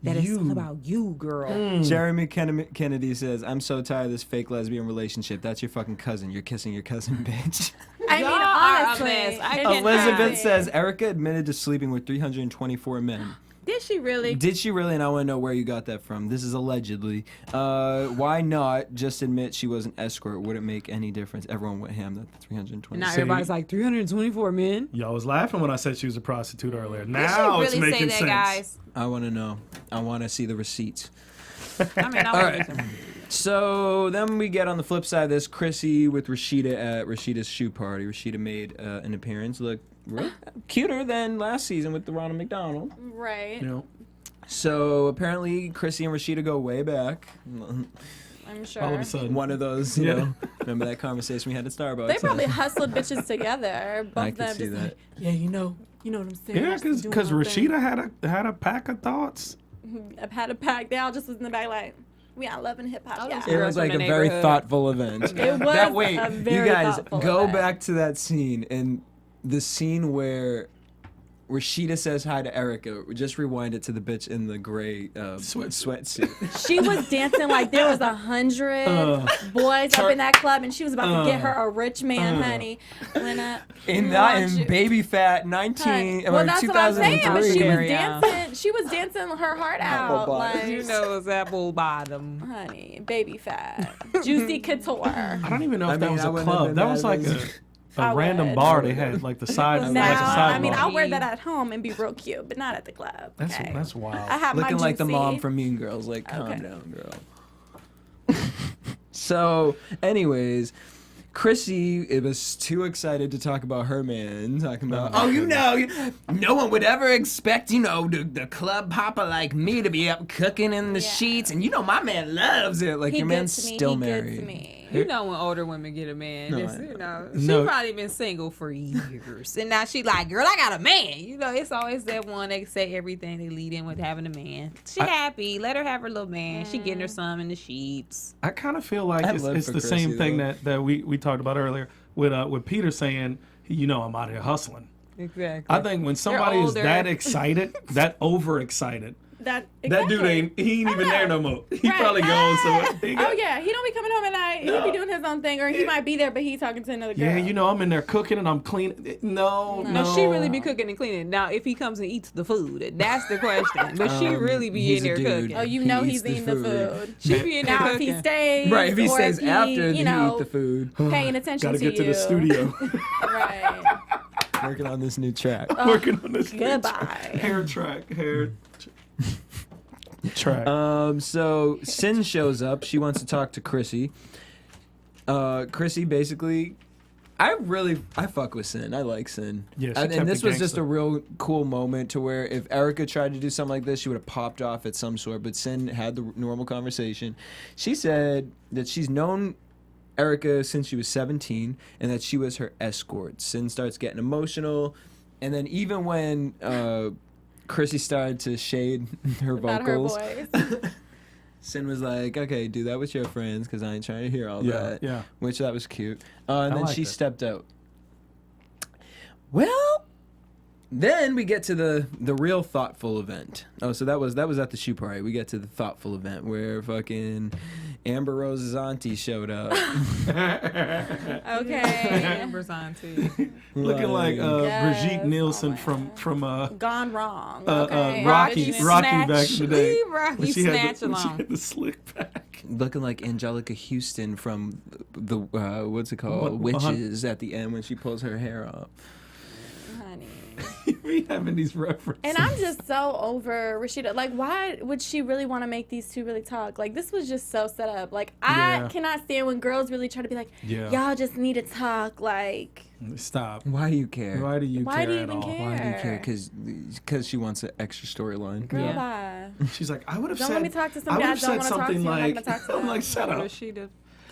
That it's all about you, girl.
Jeremy Kennedy says, I'm so tired of this fake lesbian relationship. That's your fucking cousin. You're kissing your cousin, bitch.
I mean,
Y'all are a
honestly.
mess. I
it's
cannot.
Elizabeth
crazy.
says, Erica admitted to sleeping with 324 men.
Did she really?
Did she really? And I want to know where you got that from. This is allegedly. Why not just admit she was an escort? Would it make any difference? Everyone went ham that 320.
Now
See?
everybody's like 324 men.
Y'all was laughing when I said she was a prostitute earlier.
Did
Now
she
it's
really say
making
that,
sense.
guys?
I want to know. I want to see the receipts.
I mean,
All
I
right. So then we get on the flip side of this, Chrissy with Rashida at Rashida's shoe party. Rashida made an appearance. Look real cuter than last season with the Ronald McDonald.
Right.
You know,
So apparently Chrissy and Rashida go way back.
I'm sure.
all of a sudden.
One of those, you know. Remember that conversation we had at Starbucks?
They probably hustled bitches together. Both
I
of
could
them
see
just
that.
like, yeah, you know what I'm saying.
Yeah,
I'm just doing
because
my thing."
Rashida had a pack of thoughts.
I've had a pack. They all just was in the back like, we are loving hip hop.
Oh,
Yeah.
those
It
girls
was
from
like
the
a very
neighborhood.
thoughtful event.
It was
that wait,
a very
you guys
thoughtful
go
event.
back to that scene and the scene where Rashida says hi to Erica. Just rewind it to the bitch in the gray sweatsuit.
She was dancing like there was 100 boys up in that club, and she was about to get her a rich man, honey. When
in baby fat 19
well,
or
that's what I'm saying. But
2003.
she was dancing. She was dancing her heart out. Like,
You know it's apple bottom.
honey, baby fat, juicy couture.
I don't even know if that was
I
a
wouldn't have
club.
been
That
mad
was
if
like
it was-
a random
would.
bar. They had like the side.
Now,
like a
I mean,
sidebar.
I'll wear that at home and be real cute, but not at the club. Okay?
That's wild.
I have
Looking
my
like the
juicy.
mom from Mean Girls. Like, calm
Okay.
down, girl. So, anyways, Chrissy was too excited to talk about her man. Talking about, no one would ever expect, the club popper like me to be up cooking in the sheets. And my man loves it. Like,
He
your
good
man's
to me.
still
He
married.
good to me.
You know when older women get a man,
No,
it's,
I
she
No.
probably been single for years, and now she like, girl, I got a man. It's always that one they say everything they lead in with having a man. She happy, let her have her little man. She getting her some in the sheets.
I kind of feel like
I
it's
live for
the
Chrissy,
same thing
though.
that we talked about earlier with Peter saying, I'm out here hustling.
Exactly.
I think when somebody is
older.
that excited, that overexcited,
That
that dude
exactly.
he ain't even there no more. He
Right.
probably gone somewhere.
Oh yeah, he don't be coming home at night. He be doing his own thing, or he might be there, but he talking to another girl.
Yeah, I'm in there cooking and I'm cleaning. No.
No, she really be cooking and cleaning. Now, if he comes and eats the food, that's the question. But she really be
he's
in
a
there
dude.
cooking.
Oh, you
He
know
eats
he's
the
eating the food.
She be in there
Now, if he
cooking.
stays,
Right, if he
or
stays
if
after
he,
he eat the food.
paying attention
Gotta
to
get
you.
to the studio.
Right.
Working on this new track.
Working on this
Goodbye.
hair track.
So Sin shows up. She wants to talk to Chrissy. Chrissy basically, I fuck with Sin. I like Sin.
Yeah, she
and
kept
this
it
was just a
gangsta.
real cool moment to where if Erica tried to do something like this, she would have popped off at some sort. But Sin had the normal conversation. She said that she's known Erica since she was 17 and that she was her escort. Sin starts getting emotional, and then even when Chrissy started to shade her
About her
vocals,
voice.
Sin was like, okay, do that with your friends because I ain't trying to hear all that.
Yeah.
Which that was cute. And then
liked
she
it.
stepped out. Well, then we get to the real thoughtful event. Oh, so that was at the shoe party. We get to the thoughtful event where fucking Amber Rose's auntie showed up.
Okay.
Amber's auntie.
Looking like
Yes.
Brigitte Nielsen
Oh,
from
Gone wrong. Okay.
Rocky
Snatch.
back in the day.
Rocky
When she
snatch
when she
along.
had the slick back.
Looking like Angelica Houston from the what's it called?
What-
Witches at the end when she pulls her hair up.
Honey.
We having these references.
And I'm just so over Rashida. Like, why would she really want to make these two really talk? Like, this was just so set up. Like,
Yeah.
I cannot stand when girls really try to be like,
Yeah.
y'all just need to talk. Like,
Stop.
Why do you care?
Why do you
Why
care
do you
at
even
all?
care?
Why do you care? Because she wants an extra storyline.
girl,
Yeah.
bye.
She's like, I would have
Don't
said.
let me talk to some
I would have
guys don't
said
wanna talk to
something
you. I'm not
like,
gonna talk to
I'm
them.
like, shut up.
Rashida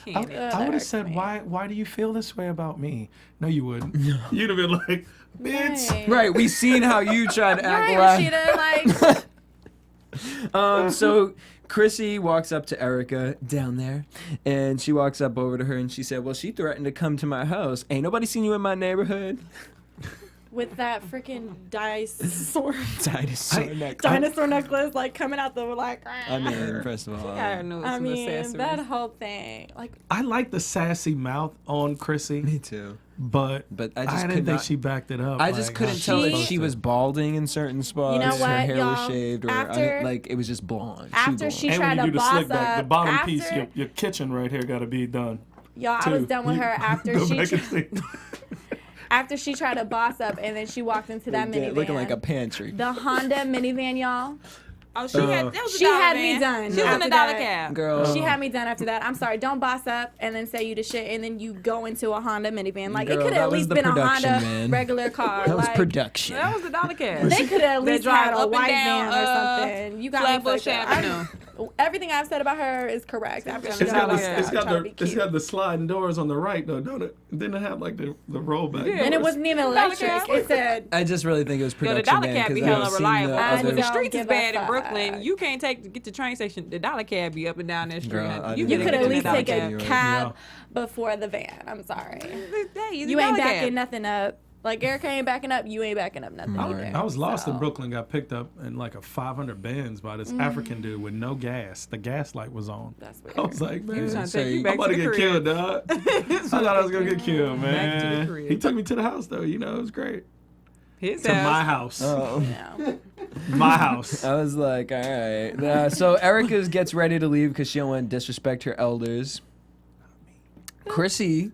I
Cannon.
would have said,
me.
why do you feel this way about me? No, you wouldn't. You'd have been like, bitch.
Right.
Right, we seen how you tried to act
Right,
like.
Rashida. Like,
So Chrissy walks up to Erica down there, and she walks up over to her, and she said, "Well, she threatened to come to my house. Ain't nobody seen you in my neighborhood."
with that freaking dinosaur
Dinosaur
necklace, like, coming out the, like,
I mean, first of all,
I know
I
some
mean,
accessories.
that whole thing. Like,
I like the sassy mouth on Chrissy,
me too.
but
I just
didn't
could
think
not.
she backed it up.
I just
like
couldn't
how
tell if
supposed
she
to.
was balding in certain spots.
You know
Her
what,
hair was
y'all?
shaved, or
After-
like it was just blonde.
after
too
she
blonde.
And
tried
when you
to
do the
boss
slick back, the
up,
bottom
after,
piece, your kitchen right here got to be done.
y'all, I
too.
was done with her after
Go
she
back and see.
after she tried to boss up, and then she walked into that
Yeah,
minivan.
looking like a pantry.
the Honda minivan, y'all.
Oh, she had. That was a
She
dollar
had me
van.
done
She was in
after
a dollar
that.
cab.
Girl,
She had me done after that. I'm sorry. Don't boss up and then say you the shit, and then you go into a Honda minivan. Like,
Girl,
it could
that
have at
was
least
the
been a
production,
Honda
man.
regular car.
that was
like,
production.
That was a dollar cab.
They could have at least
drive
had
up
a
and
white
down,
van or something. You got me
Flatbush
fucked up.
Avenue.
Everything I've said about her is correct. After she
It's got,
got
the,
bossed
it's,
up,
got
trying to
the,
be
it's
cute.
got the sliding doors on the right, though, don't it? Didn't it have, like, the rollback
Yeah.
doors?
And it wasn't even electric. It said,
I just really think it was
Yo,
production.
the dollar
man,
cab
'cause
be
I've
hella
seen
reliable.
the
I
When
other-
the
don't
streets is
give a
bad in
fuck.
Brooklyn, you can't get the train station. The dollar cab be up and down that street.
Girl,
honey.
I
you
didn't
you
can
could
know
at
get
least
in
take
the
a
dollar
cab
Yeah.
before the van. I'm sorry.
Hey,
You ain't backing nothing up. Like, Erica ain't backing up, you ain't backing up nothing either.
I was lost in
So-
Brooklyn, got picked up in like a 500 Benz by this African dude with no gas. The gas light was on.
That's weird.
I was like, man,
trying to
So
take you
you-
back
I'm about to
the
get
crib.
killed, dog. I thought I was going to get killed,
Back to the
man.
crib.
He took me to the house, though. You know, it was great.
His
To
house.
my house.
Oh.
Yeah.
My house.
I was like, all right. So Erica gets ready to leave because she don't want to disrespect her elders. Chrissy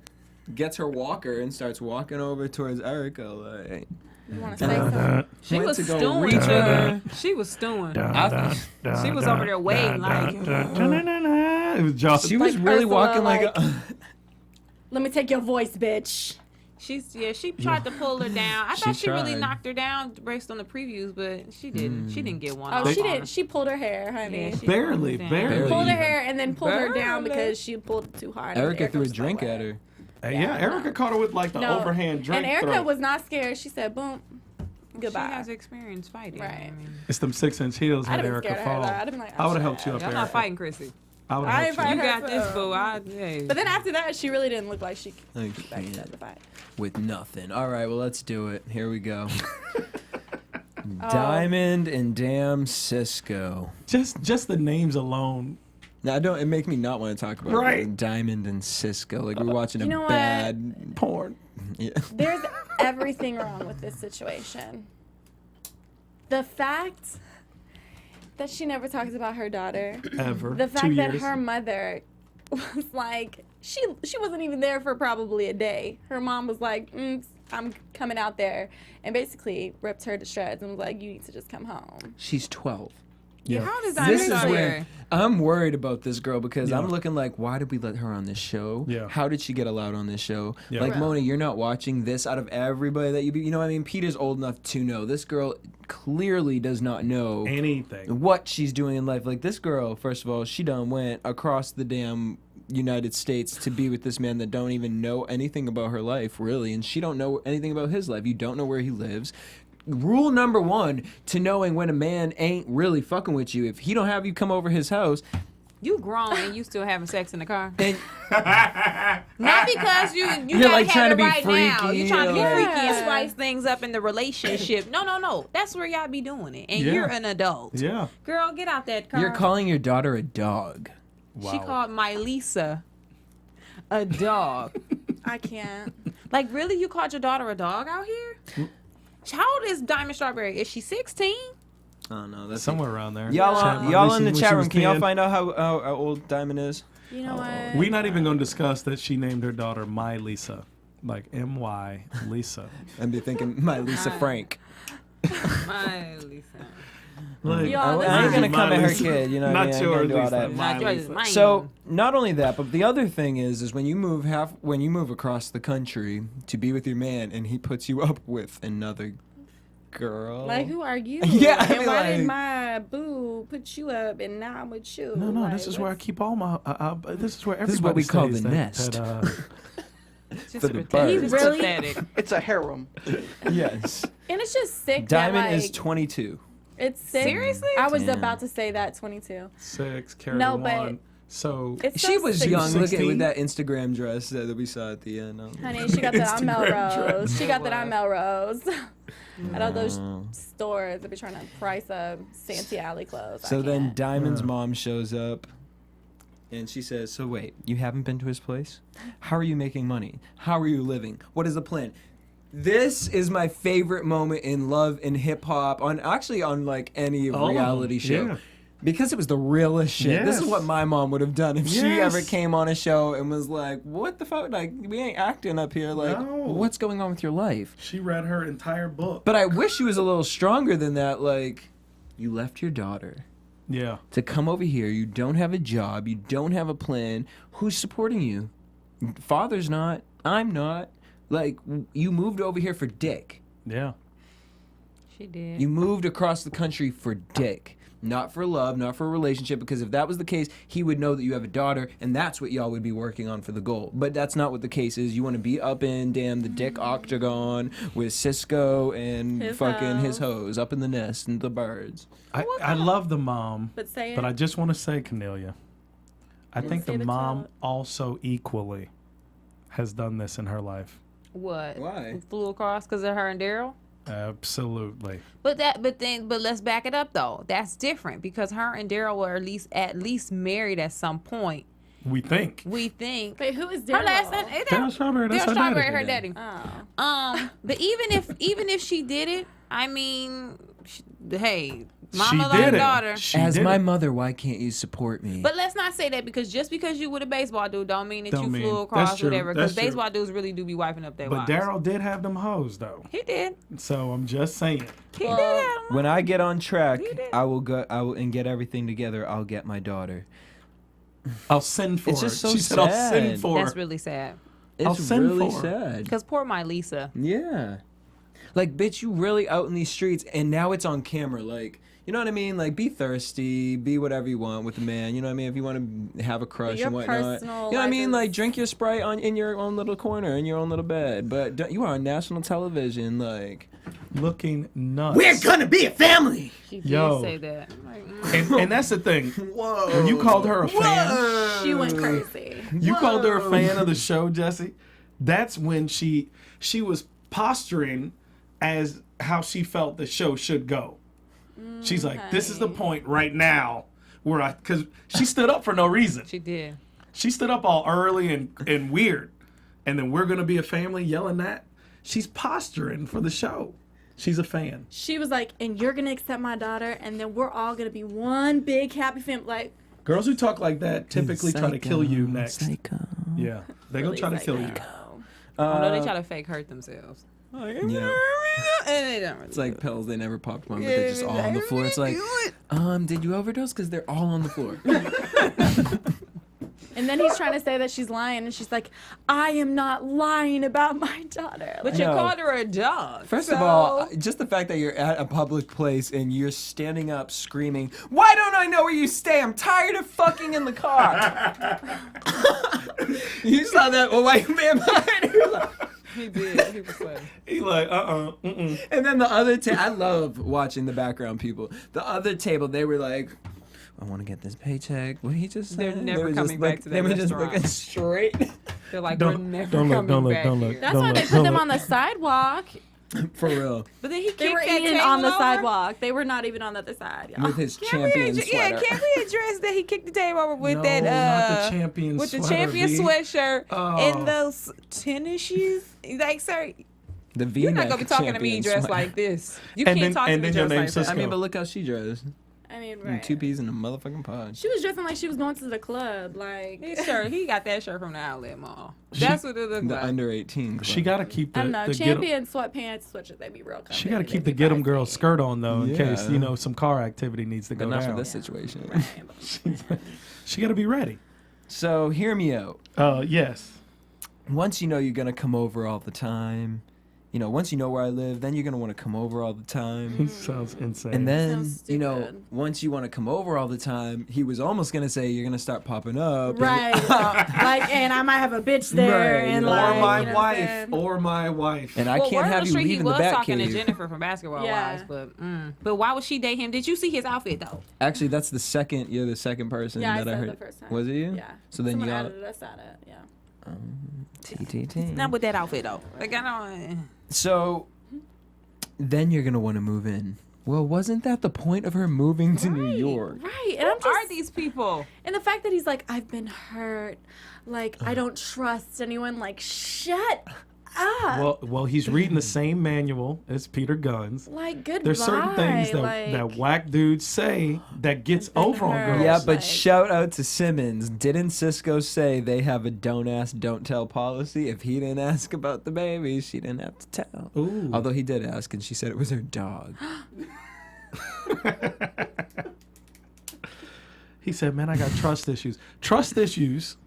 gets her walker and starts walking over towards Erica. Like,
You want to say something?
She
went
was
to go
stewing.
reach her.
She was stewing.
I-
She was over there waiting like.
It was just.
She was
Like
really
Ursula,
walking like
like-
a.
Let me take your voice, bitch.
She tried to pull her down. I thought she really
tried.
knocked her down based on the previews, but she didn't. She didn't get one.
Oh,
off
she
on her.
didn't. She pulled her hair, honey.
Yeah, she
Barely,
pulled it down.
barely.
Pulled her hair and then pulled her down
Barely.
because she pulled it too hard. and
Erica threw a
was like,
drink
"What?"
at her.
Yeah, Erica caught her with like the
No.
overhand drink
And Erica
throw.
was not scared. She said, boom, goodbye.
She has experience fighting.
Right.
I mean,
It's them 6-inch heels
I'd
had
have been
Erica
scared of her,
fall.
though. I'd have been like,
I would have
oh,
helped you up,
y'all
Erica.
not fighting, Chrissy.
I would
I
have
ain't
helped you.
fighting
You got this, boo. Hey.
But then after that, she really didn't look like she
I
could back
can't.
the fight.
With nothing. All right, well, let's do it. Here we go.
Oh.
Diamond and damn Cisco.
Just the names alone.
Now, I don't. It makes me not want to talk about
Right.
Diamond and Cisco. Like we're watching
You
a
know what?
bad
Porn.
Yeah.
There's everything wrong with this situation. The fact that she never talks about her daughter.
Ever.
The
2
fact that
years.
her mother was like, she wasn't even there for probably a day. Her mom was like, I'm coming out there, and basically ripped her to shreds and was like, you need to just come home.
She's 12.
Yeah.
How does
This is
Diamond
where I'm worried about this girl because
Yeah.
I'm looking like, why did we let her on this show?
Yeah.
How did she get allowed on this show?
Yeah.
Like,
Right.
Mona, you're not watching this out of everybody that you know what I mean? Peter's old enough to know. This girl clearly does not know
Anything.
what she's doing in life. Like, this girl, first of all, she done went across the damn United States to be with this man that don't even know anything about her life, really, and she don't know anything about his life. You don't know where he lives. Rule number one to knowing when a man ain't really fucking with you, if he don't have you come over his house,
You grown and you still having sex in the car.
and
Not because you
You're,
gotta
like,
have
trying
it
to be
right now.
freaky,
You trying to be
like-
freaky and
Yeah.
spice things up in the relationship. No. That's where y'all be doing it. And
Yeah.
you're an adult.
Yeah.
Girl, get out that car.
you're calling your daughter a dog.
Wow.
She called my Lisa a dog.
I can't.
Like, really? You called your daughter a dog out here? How old is Diamond Strawberry? Is she 16?
Oh no, that's
Somewhere around there.
Y'all in the chat room. Can y'all
find?
find out how old Diamond is?
You know what?
We're not even going to discuss that she named her daughter My Lisa. Like M-Y, Lisa.
I'd be thinking my Lisa Frank.
My Lisa.
Like,
Y'all,
I ain't gonna
My
come at her
Lisa.
kid, you know what I
Not
mean? I ain't gonna
yours,
do all
Lisa.
that.
My
Not yours,
Lisa.
mine.
So not only that, but the other thing is when you move across the country to be with your man, and he puts you up with another girl.
Like, who are you?
Yeah, I
and
mean,
why
like-
did my boo put you up and now I'm with you?
No,
Like,
this is where I keep all my. This is where everybody
This is what we call
stays
the
that-
nest.
Just
For the
pathetic.
birds.
Just
Really?
pathetic.
It's a harem.
Yes.
And it's just sick
Diamond
that, like,
is 22.
it's sick.
Seriously?
I was
Damn.
about to say that 22.
6, carry
No,
one.
but-
So
It's
She
so
was
sick.
young. Look at
16?
with that Instagram dress that we saw at the end.
Honey, she got that on
Instagram
Melrose.
trend.
She got that on Melrose. At all those
Wow.
stores that be trying to price up Santee Alley clothes.
So
I
then
can't.
Diamond's mom shows up and she says, so wait, you haven't been to his place? How are you making money? How are you living? What is the plan? This is my favorite moment in love and hip hop on like any
All of them,
reality show.
yeah.
Because it was the realest shit. This is
Yes.
what my mom would have done if she
Yes.
ever came on a show and was like, what the fuck? Like, we ain't acting up here. Like,
No.
what's going on with your life?
she read her entire book.
But I wish she was a little stronger than that. Like, you left your daughter
Yeah.
to come over here. You don't have a job. You don't have a plan. Who's supporting you? Father's not. I'm not. Like, you moved over here for dick.
Yeah.
She did.
You moved across the country for dick. Not for love, not for a relationship, because if that was the case, he would know that you have a daughter, and that's what y'all would be working on for the goal. But that's not what the case is. You want to be up in, damn, the dick octagon with Cisco and
His
his
hoes.
hoes up in the nest and the birds.
I love the mom,
But say it.
but I just want to say, Kennelia, I think
say
the
the
mom
child.
also equally has done this in her life.
What?
Why?
Flew across because of her and Daryl?
Absolutely.
But let's back it up though. That's different because her and Daryl were at least married at some point.
We think.
Wait, who is
Her
Daryl?
last name.
Daryl Strawberry. That's
Daryl
her
Strawberry,
daddy.
her daddy.
Oh.
But even if she did it, I mean, hey,
She
mama
did
like
it.
daughter.
She
As
did
my
it.
mother, why can't you support me?
But let's not say that because just because you with a baseball dude don't mean that
Don't
you
mean-
flew
that's
across
true.
whatever. Because
That's true.
baseball dudes really do be wiping up their
But
wives.
Daryl did have them hoes though.
He did.
So I'm just saying.
He did have them.
When I get on track,
He did.
I will and get everything together. I'll get my daughter.
I'll send for
It's
her.
just so
She said I'll
sad.
send for
That's
her.
really sad.
I'll
It's
send
really
for her.
sad.
Because poor my Lisa.
Yeah. Like, bitch, you really out in these streets, and now it's on camera. Like, you know what I mean? Like, be thirsty, be whatever you want with a man. You know what I mean? If you want to have a crush
your
and whatnot.
personal
You know what I mean?
life
Like,
is-
drink your Sprite in your own little corner, in your own little bed. But you are on national television, like...
Looking nuts.
gonna be a family!
She did
Yo.
say that. I'm like,
And that's the thing.
Whoa.
When you called her a fan,
She went crazy.
you called her a fan of the show, Jesse. That's when she was posturing as how she felt the show should go. She's like, this is the point right now where because she stood up for no reason.
She did.
She stood up all early and weird. And then we're going to be a family yelling that. She's posturing for the show. She's a fan.
She was like, and you're going to accept my daughter, and then we're all going to be one big happy family. Like,
Girls who talk like that typically try to kill you next.
Psycho.
Yeah. They're going to try to kill you.
I know they try to fake hurt themselves.
Yeah.
And they don't really
It's like pills, they never popped one, but they're just all on the floor. It's like, did you overdose? Because they're all on the floor.
and then he's trying to say that she's lying, and she's like, I am not lying about my daughter.
But
Like,
you
No.
called her a dog.
First of all, just the fact that you're at a public place and you're standing up screaming, why don't I know where you stay? I'm tired of fucking in the car. You saw that white man behind her.
he did. He was funny.
He like, mm-mm.
And then the other I love watching the background people. The other table, they were like, I want to get this paycheck. What he just
They're
said?
never
They were
coming
just
back
like,
to
They
that
were just
restaurant.
looking straight.
They're like, we're
Don't
never
look,
coming
don't look,
back
don't look.
here.
that's
Don't
why they
look,
put
don't
them
look.
on the sidewalk.
For real.
But then he
They were
kicked that
eating
table
on the
over.
sidewalk. They were not even on the other side. Y'all.
With his
Can we
champion sweater.
Yeah, can we address that he kicked the table over with
No,
that
not the champion
with the
sweater,
champion
V.
sweatshirt
Oh.
and those tennis shoes? Like, sir,
The V-neck
you're not gonna be talking to me
champion
dressed
sweater.
like this. You
And
can't
then-
talk to
and
me
then your
dressed like
name's
that.
I mean, but look how she dressed.
I mean, right.
2 peas in a motherfucking pod.
She was dressing like she was going to the club. Like,
His shirt, he got that shirt from the outlet mall. That's what it looked
The
like.
under 18 club.
She got to keep
I
the,
don't know.
the get 'em-
Champion sweatpants, sweatshirts, they be real comfy.
She got to
They
keep
be
the get 'em girl
pricey.
skirt on though, in case
Yeah.
some car activity needs to
But
go
not for
down.
this situation.
She got to be ready.
So hear me out.
Yes.
Once you know you're gonna come over all the time, once you know where I live, then you're gonna want to come over all the time.
Sounds insane.
And then,
Sounds stupid.
once you want to come over all the time, he was almost gonna say you're gonna start popping up.
Right. Like, and I might have a bitch there.
Right,
and
you know.
like,
or my
you know what I'm
wife.
saying?
Or my wife.
And I
Well,
can't
word on
have
the
you
street, he
leaving the
was
back
talking to
cave.
Jennifer from Basketball
Yeah.
Wives, but why would she date him? Did you see his outfit though?
Actually, that's you're the second person
Yeah, I
that I
said
heard.
the first time.
Was it you?
Yeah.
So then
Someone
y'all.
added us at it. Yeah.
TTT.
Not with that outfit though. Like I don't.
So then you're gonna want to move in. Well, wasn't that the point of her moving to New York?
Right. And I'm
Who are
just.
these people?
And the fact that he's like, I've been hurt. Like, I don't trust anyone. Like, shut up.
Well, he's reading the same manual as Peter Gunn's.
Like, goodbye.
There's certain things that,
like,
that whack dudes say that gets
been
over on
hurt.
girls.
Yeah, but
Like-
shout out to Simmons. Didn't Cisco say they have a don't ask, don't tell policy? If he didn't ask about the baby, she didn't have to tell.
Ooh.
Although he did ask, and she said it was her dog.
He said, man, I got trust issues. Trust issues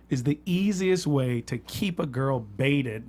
is the easiest way to keep a girl baited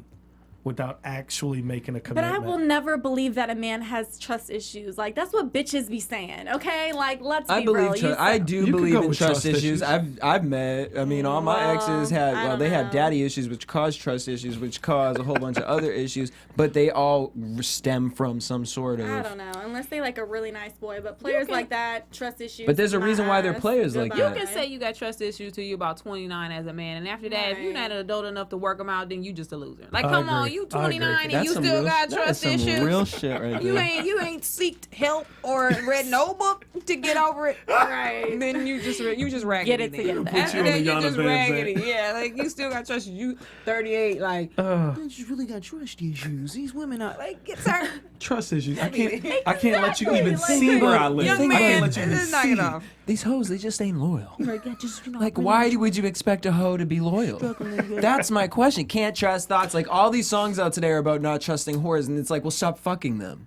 without actually making a
But
commitment.
I will never believe that a man has trust issues. Like, that's what bitches be saying, okay? Like, let's
I
be real.
believe
You
I
said-
do
You could
believe
go
in
with
trust
trust
issues.
issues.
I've met. I mean, all my exes had.
I
Well,
don't
they had
know.
daddy issues, which caused trust issues, which caused a whole bunch of other issues. But they all stem from some sort of.
I don't know. Unless they like a really nice boy. But players
can-
like that, trust issues.
But there's a
my
reason why they're
ass.
players like
Goodbye.
You can say you got trust issues till you're about 29 as a man, and after that, if you're
Right.
not adult enough to work them out, then you just a loser. Like,
I
come on,
agree.
you
I agree.
29 and
That's
you
some
still
real-
got
that is
trust
some
issues.
real shit right
You
there.
ain't seeked help or read no book to get over it.
Right.
And then you just raggedy.
Get it
then.
together.
Put you on
And then
the
you
Yana
just
Van
raggedy.
Zandt.
Yeah, like you still got trust. You 38, like
Uh,
you just really got trust issues. These women are like, get her.
trust issues. I can't let you even see
Like,
where I live.
Young
I
man,
can't let you even
just knock it
see.
off.
These hoes, they just ain't loyal.
Like, yeah, just, you know,
Like, why would you expect a hoe to be loyal? That's my question. Can't trust thoughts. Like, all these songs out today are about not trusting whores, and it's like, well, stop fucking them.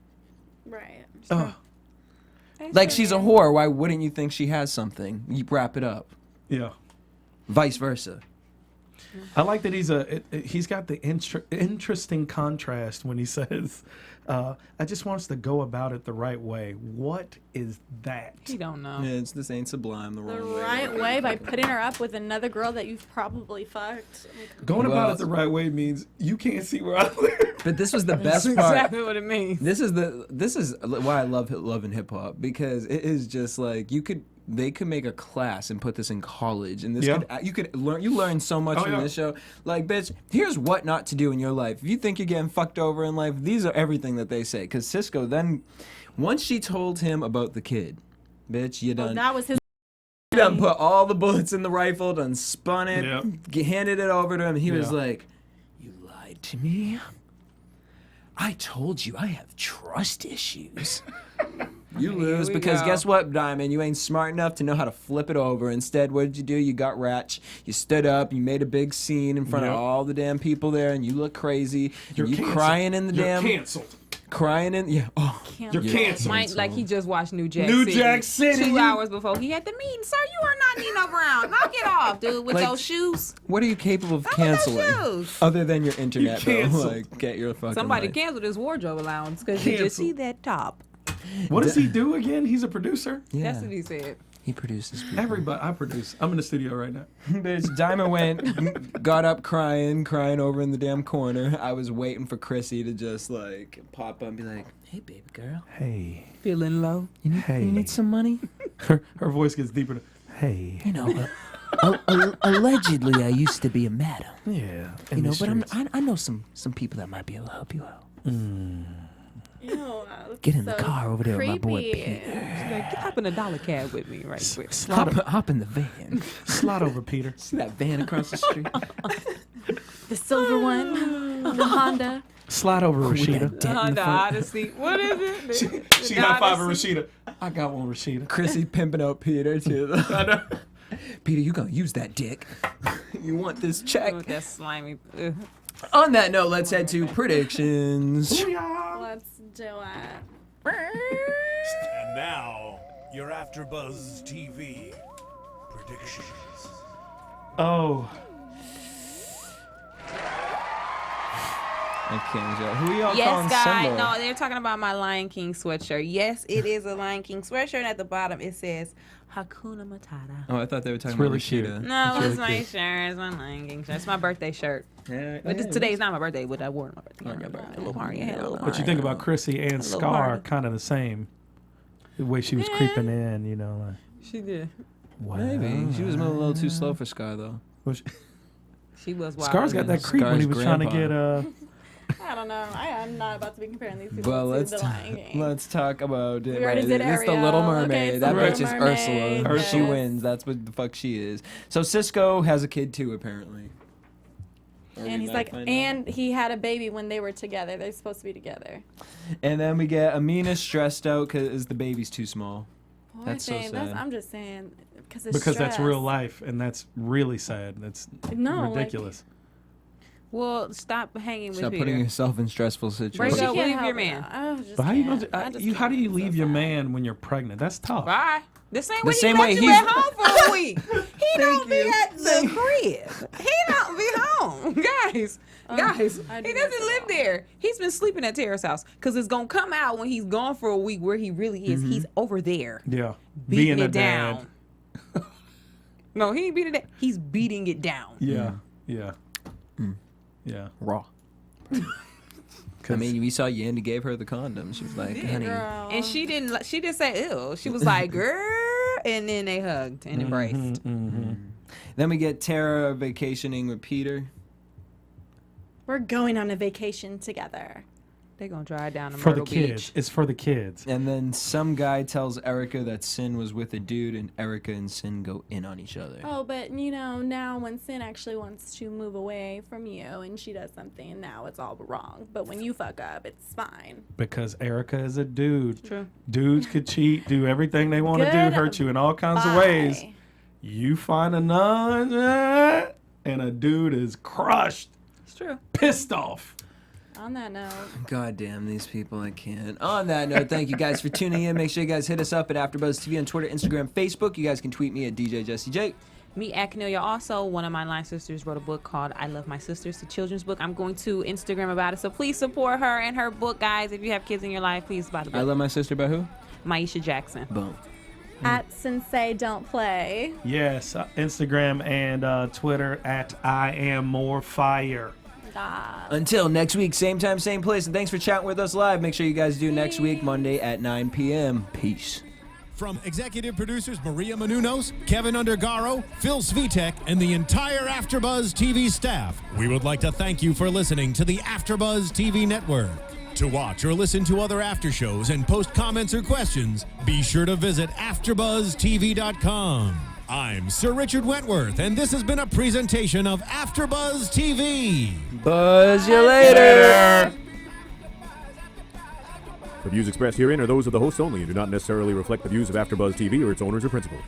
Right.
Oh,
Like, she's a whore. Why wouldn't you think she has something? You wrap it up.
yeah.
Vice versa.
I like that he's got the interesting contrast when he says, "I just want us to go about it the right way." What is that?
He don't know.
Yeah, it's this ain't sublime the
The
wrong way.
right way by putting her up with another girl that you've probably fucked.
Going
Well-
about it the right way means you can't see where I live.
But this was the best
That's
part.
exactly what it means.
This is why I love loving hip hop, because it is just like they could make a class and put this in college, and this
Yeah.
you learn so much
Oh,
from
yeah.
this show. Like, bitch, here's what not to do in your life. If you think you're getting fucked over in life, these are everything that they say. Because Cisco then, once she told him about the kid, bitch, you done.
That was his.
You done put all the bullets in the rifle, done spun it,
Yep.
handed it over to him. He was
Yeah.
like, "You lied to me. I told you I have trust issues." You lose
we
because
go.
guess what, Diamond? You ain't smart enough to know how to flip it over. Instead, what did you do? You got ratch. You stood up. You made a big scene in front of
Yep.
all the damn people there, and you look crazy.
You're
you
canceled.
crying in the
You're
damn
canceled.
crying in oh.
You're canceled.
Mike, like he just watched New Jack
New
City.
Jack City.
2 hours before he had the meeting. Sir, you are not Nino Brown. Knock it off, dude, with
Like,
those shoes.
What are you capable of
Not with those
canceling
shoes.
other than your internet?
You
Though?
canceled.
Like, get your fucking
Somebody
life.
canceled his wardrobe allowance because you just
Canceled.
see that top.
What does he do again? He's a producer.
Yeah,
That's what he said.
he produces. People.
Everybody, I produce. I'm in the studio right now.
Bitch, Diamond went, got up crying over in the damn corner. I was waiting for Chrissy to just like pop up and be like, "Hey, baby girl,
Hey,
Feeling low.
you need some money?"
her voice gets deeper. Hey,
You know, allegedly I used to be a madam.
yeah.
You know, but I know some people that might be able to help you out.
Ew,
Get in the
so
car over there with my boy
creepy.
Peter.
She's like, get hop in a dollar cab with me right quick.
Hop in the van.
Slide over, Peter.
See that van across the street?
The silver one, the Honda.
Slide over, Rashida.
The Honda Odyssey. What is it?
She high fiving Rashida. I got one, Rashida.
Chrissy pimping out Peter too.
I know.
Peter, you gonna use that dick? You want this check?
With that slimy.
On that note, let's head to predictions.
Let's do it.
And now, your AfterBuzz TV predictions.
Oh,
Okay, who y'all calling
Yes, guys.
Simba?
No, they're talking about my Lion King sweatshirt. Yes, it is a Lion King sweatshirt. And at the bottom, it says Hakuna Matata.
Oh, I thought they were talking
really
about
cute.
Rashida.
No,
It's
it's
really
my
cute.
shirt. It's my Lion King shirt. It's my birthday shirt. But today is not my birthday, but I wore it on my birthday. On your birthday. Little Mario. Had a little
what you think about Chrissy and
little
Scar?
party.
Kind of the same. The way she was creeping in, you know, like.
She did.
Wow.
Maybe she was moving a little too slow for Scar though.
She was wild.
Scar's got that creep when he
Scar's
was trying to
grandpa.
get
I don't know. I am not about to be comparing these people
Well,
to the Lion King.
let's talk about it.
We already did
It's the
Ariel.
Little
Okay,
Mermaid.
it's
That
the
bitch
Little
is
Mermaid.
Ursula. She
Yes.
wins. That's what the fuck she is. So Cisco has a kid too, apparently. Are we
And he's
not
like,
finding
and he had a baby when they were together. They're supposed to be together.
out? And then we get Amina stressed out because the baby's too small.
Poor
That's so
thing.
sad.
I'm just saying because
that's real life, and that's really sad. That's
No, like-
ridiculous.
Well, stop hanging with
Stop
Peter.
putting yourself in stressful
Break
situations.
up.
Can't
Leave
help
your
it.
man.
I just
But how you
can't.
gonna
I just
how do you
can't.
leave
So
your
sad.
man when you're pregnant? That's tough.
Bye. The same
The
way
same
he
way
left you
he's-
at home for a week. He don't be at the crib. He don't be home. Guys,
I
he
do
doesn't
miss
live
it.
there. He's been sleeping at Teairra's house because it's going to come out when he's gone for a week where he really is. He's over there
Yeah,
beating
being a
it
dad.
down. No, he ain't beating it. He's beating it down.
Yeah, yeah, yeah.
Raw. I mean, we saw Yandy gave her the condom. She was like, honey.
Girl.
And she didn't say ew. She was like, girl. And then they hugged and embraced.
Then we get Teairra vacationing with Peter.
We're going on a vacation together.
They're going to drive down to
For
Myrtle
the kids.
Beach.
It's for the kids.
And then some guy tells Erica that Sin was with a dude, and Erica and Sin go in on each other.
Oh, but now when Sin actually wants to move away from you and she does something, now it's all wrong. But when you fuck up, it's fine.
Because Erica is a dude.
True.
Dudes could cheat, do everything they want to do, hurt you in all kinds of ways. You find a nun, and a dude is crushed,
It's true.
pissed off.
On that note.
God damn these people, I can't. On that note, thank you guys for tuning in. Make sure you guys hit us up at AfterBuzz TV on Twitter, Instagram, Facebook. You guys can tweet me at DJ Jesse J.
Me at Kennelia. Also, one of my line sisters wrote a book called I Love My Sisters, a children's book. I'm going to Instagram about it, so please support her and her book, guys. If you have kids in your life, please buy the book.
I Love My Sister by who?
Maisha Jackson.
Boom.
At Sensei Don't Play.
Yes, Instagram and Twitter at I Am More Fire.
Until next week, same time, same place. And thanks for chatting with us live. Make sure you guys do next week, Monday at 9 p.m. Peace.
From executive producers Maria Menounos, Kevin Undergaro, Phil Svitek, and the entire AfterBuzz TV staff, we would like to thank you for listening to the AfterBuzz TV network. To watch or listen to other after shows and post comments or questions, be sure to visit AfterBuzzTV.com. I'm Sir Richard Wentworth, and this has been a presentation of AfterBuzz TV.
Buzz you later.
The views expressed herein are those of the hosts only and do not necessarily reflect the views of AfterBuzz TV or its owners or principals.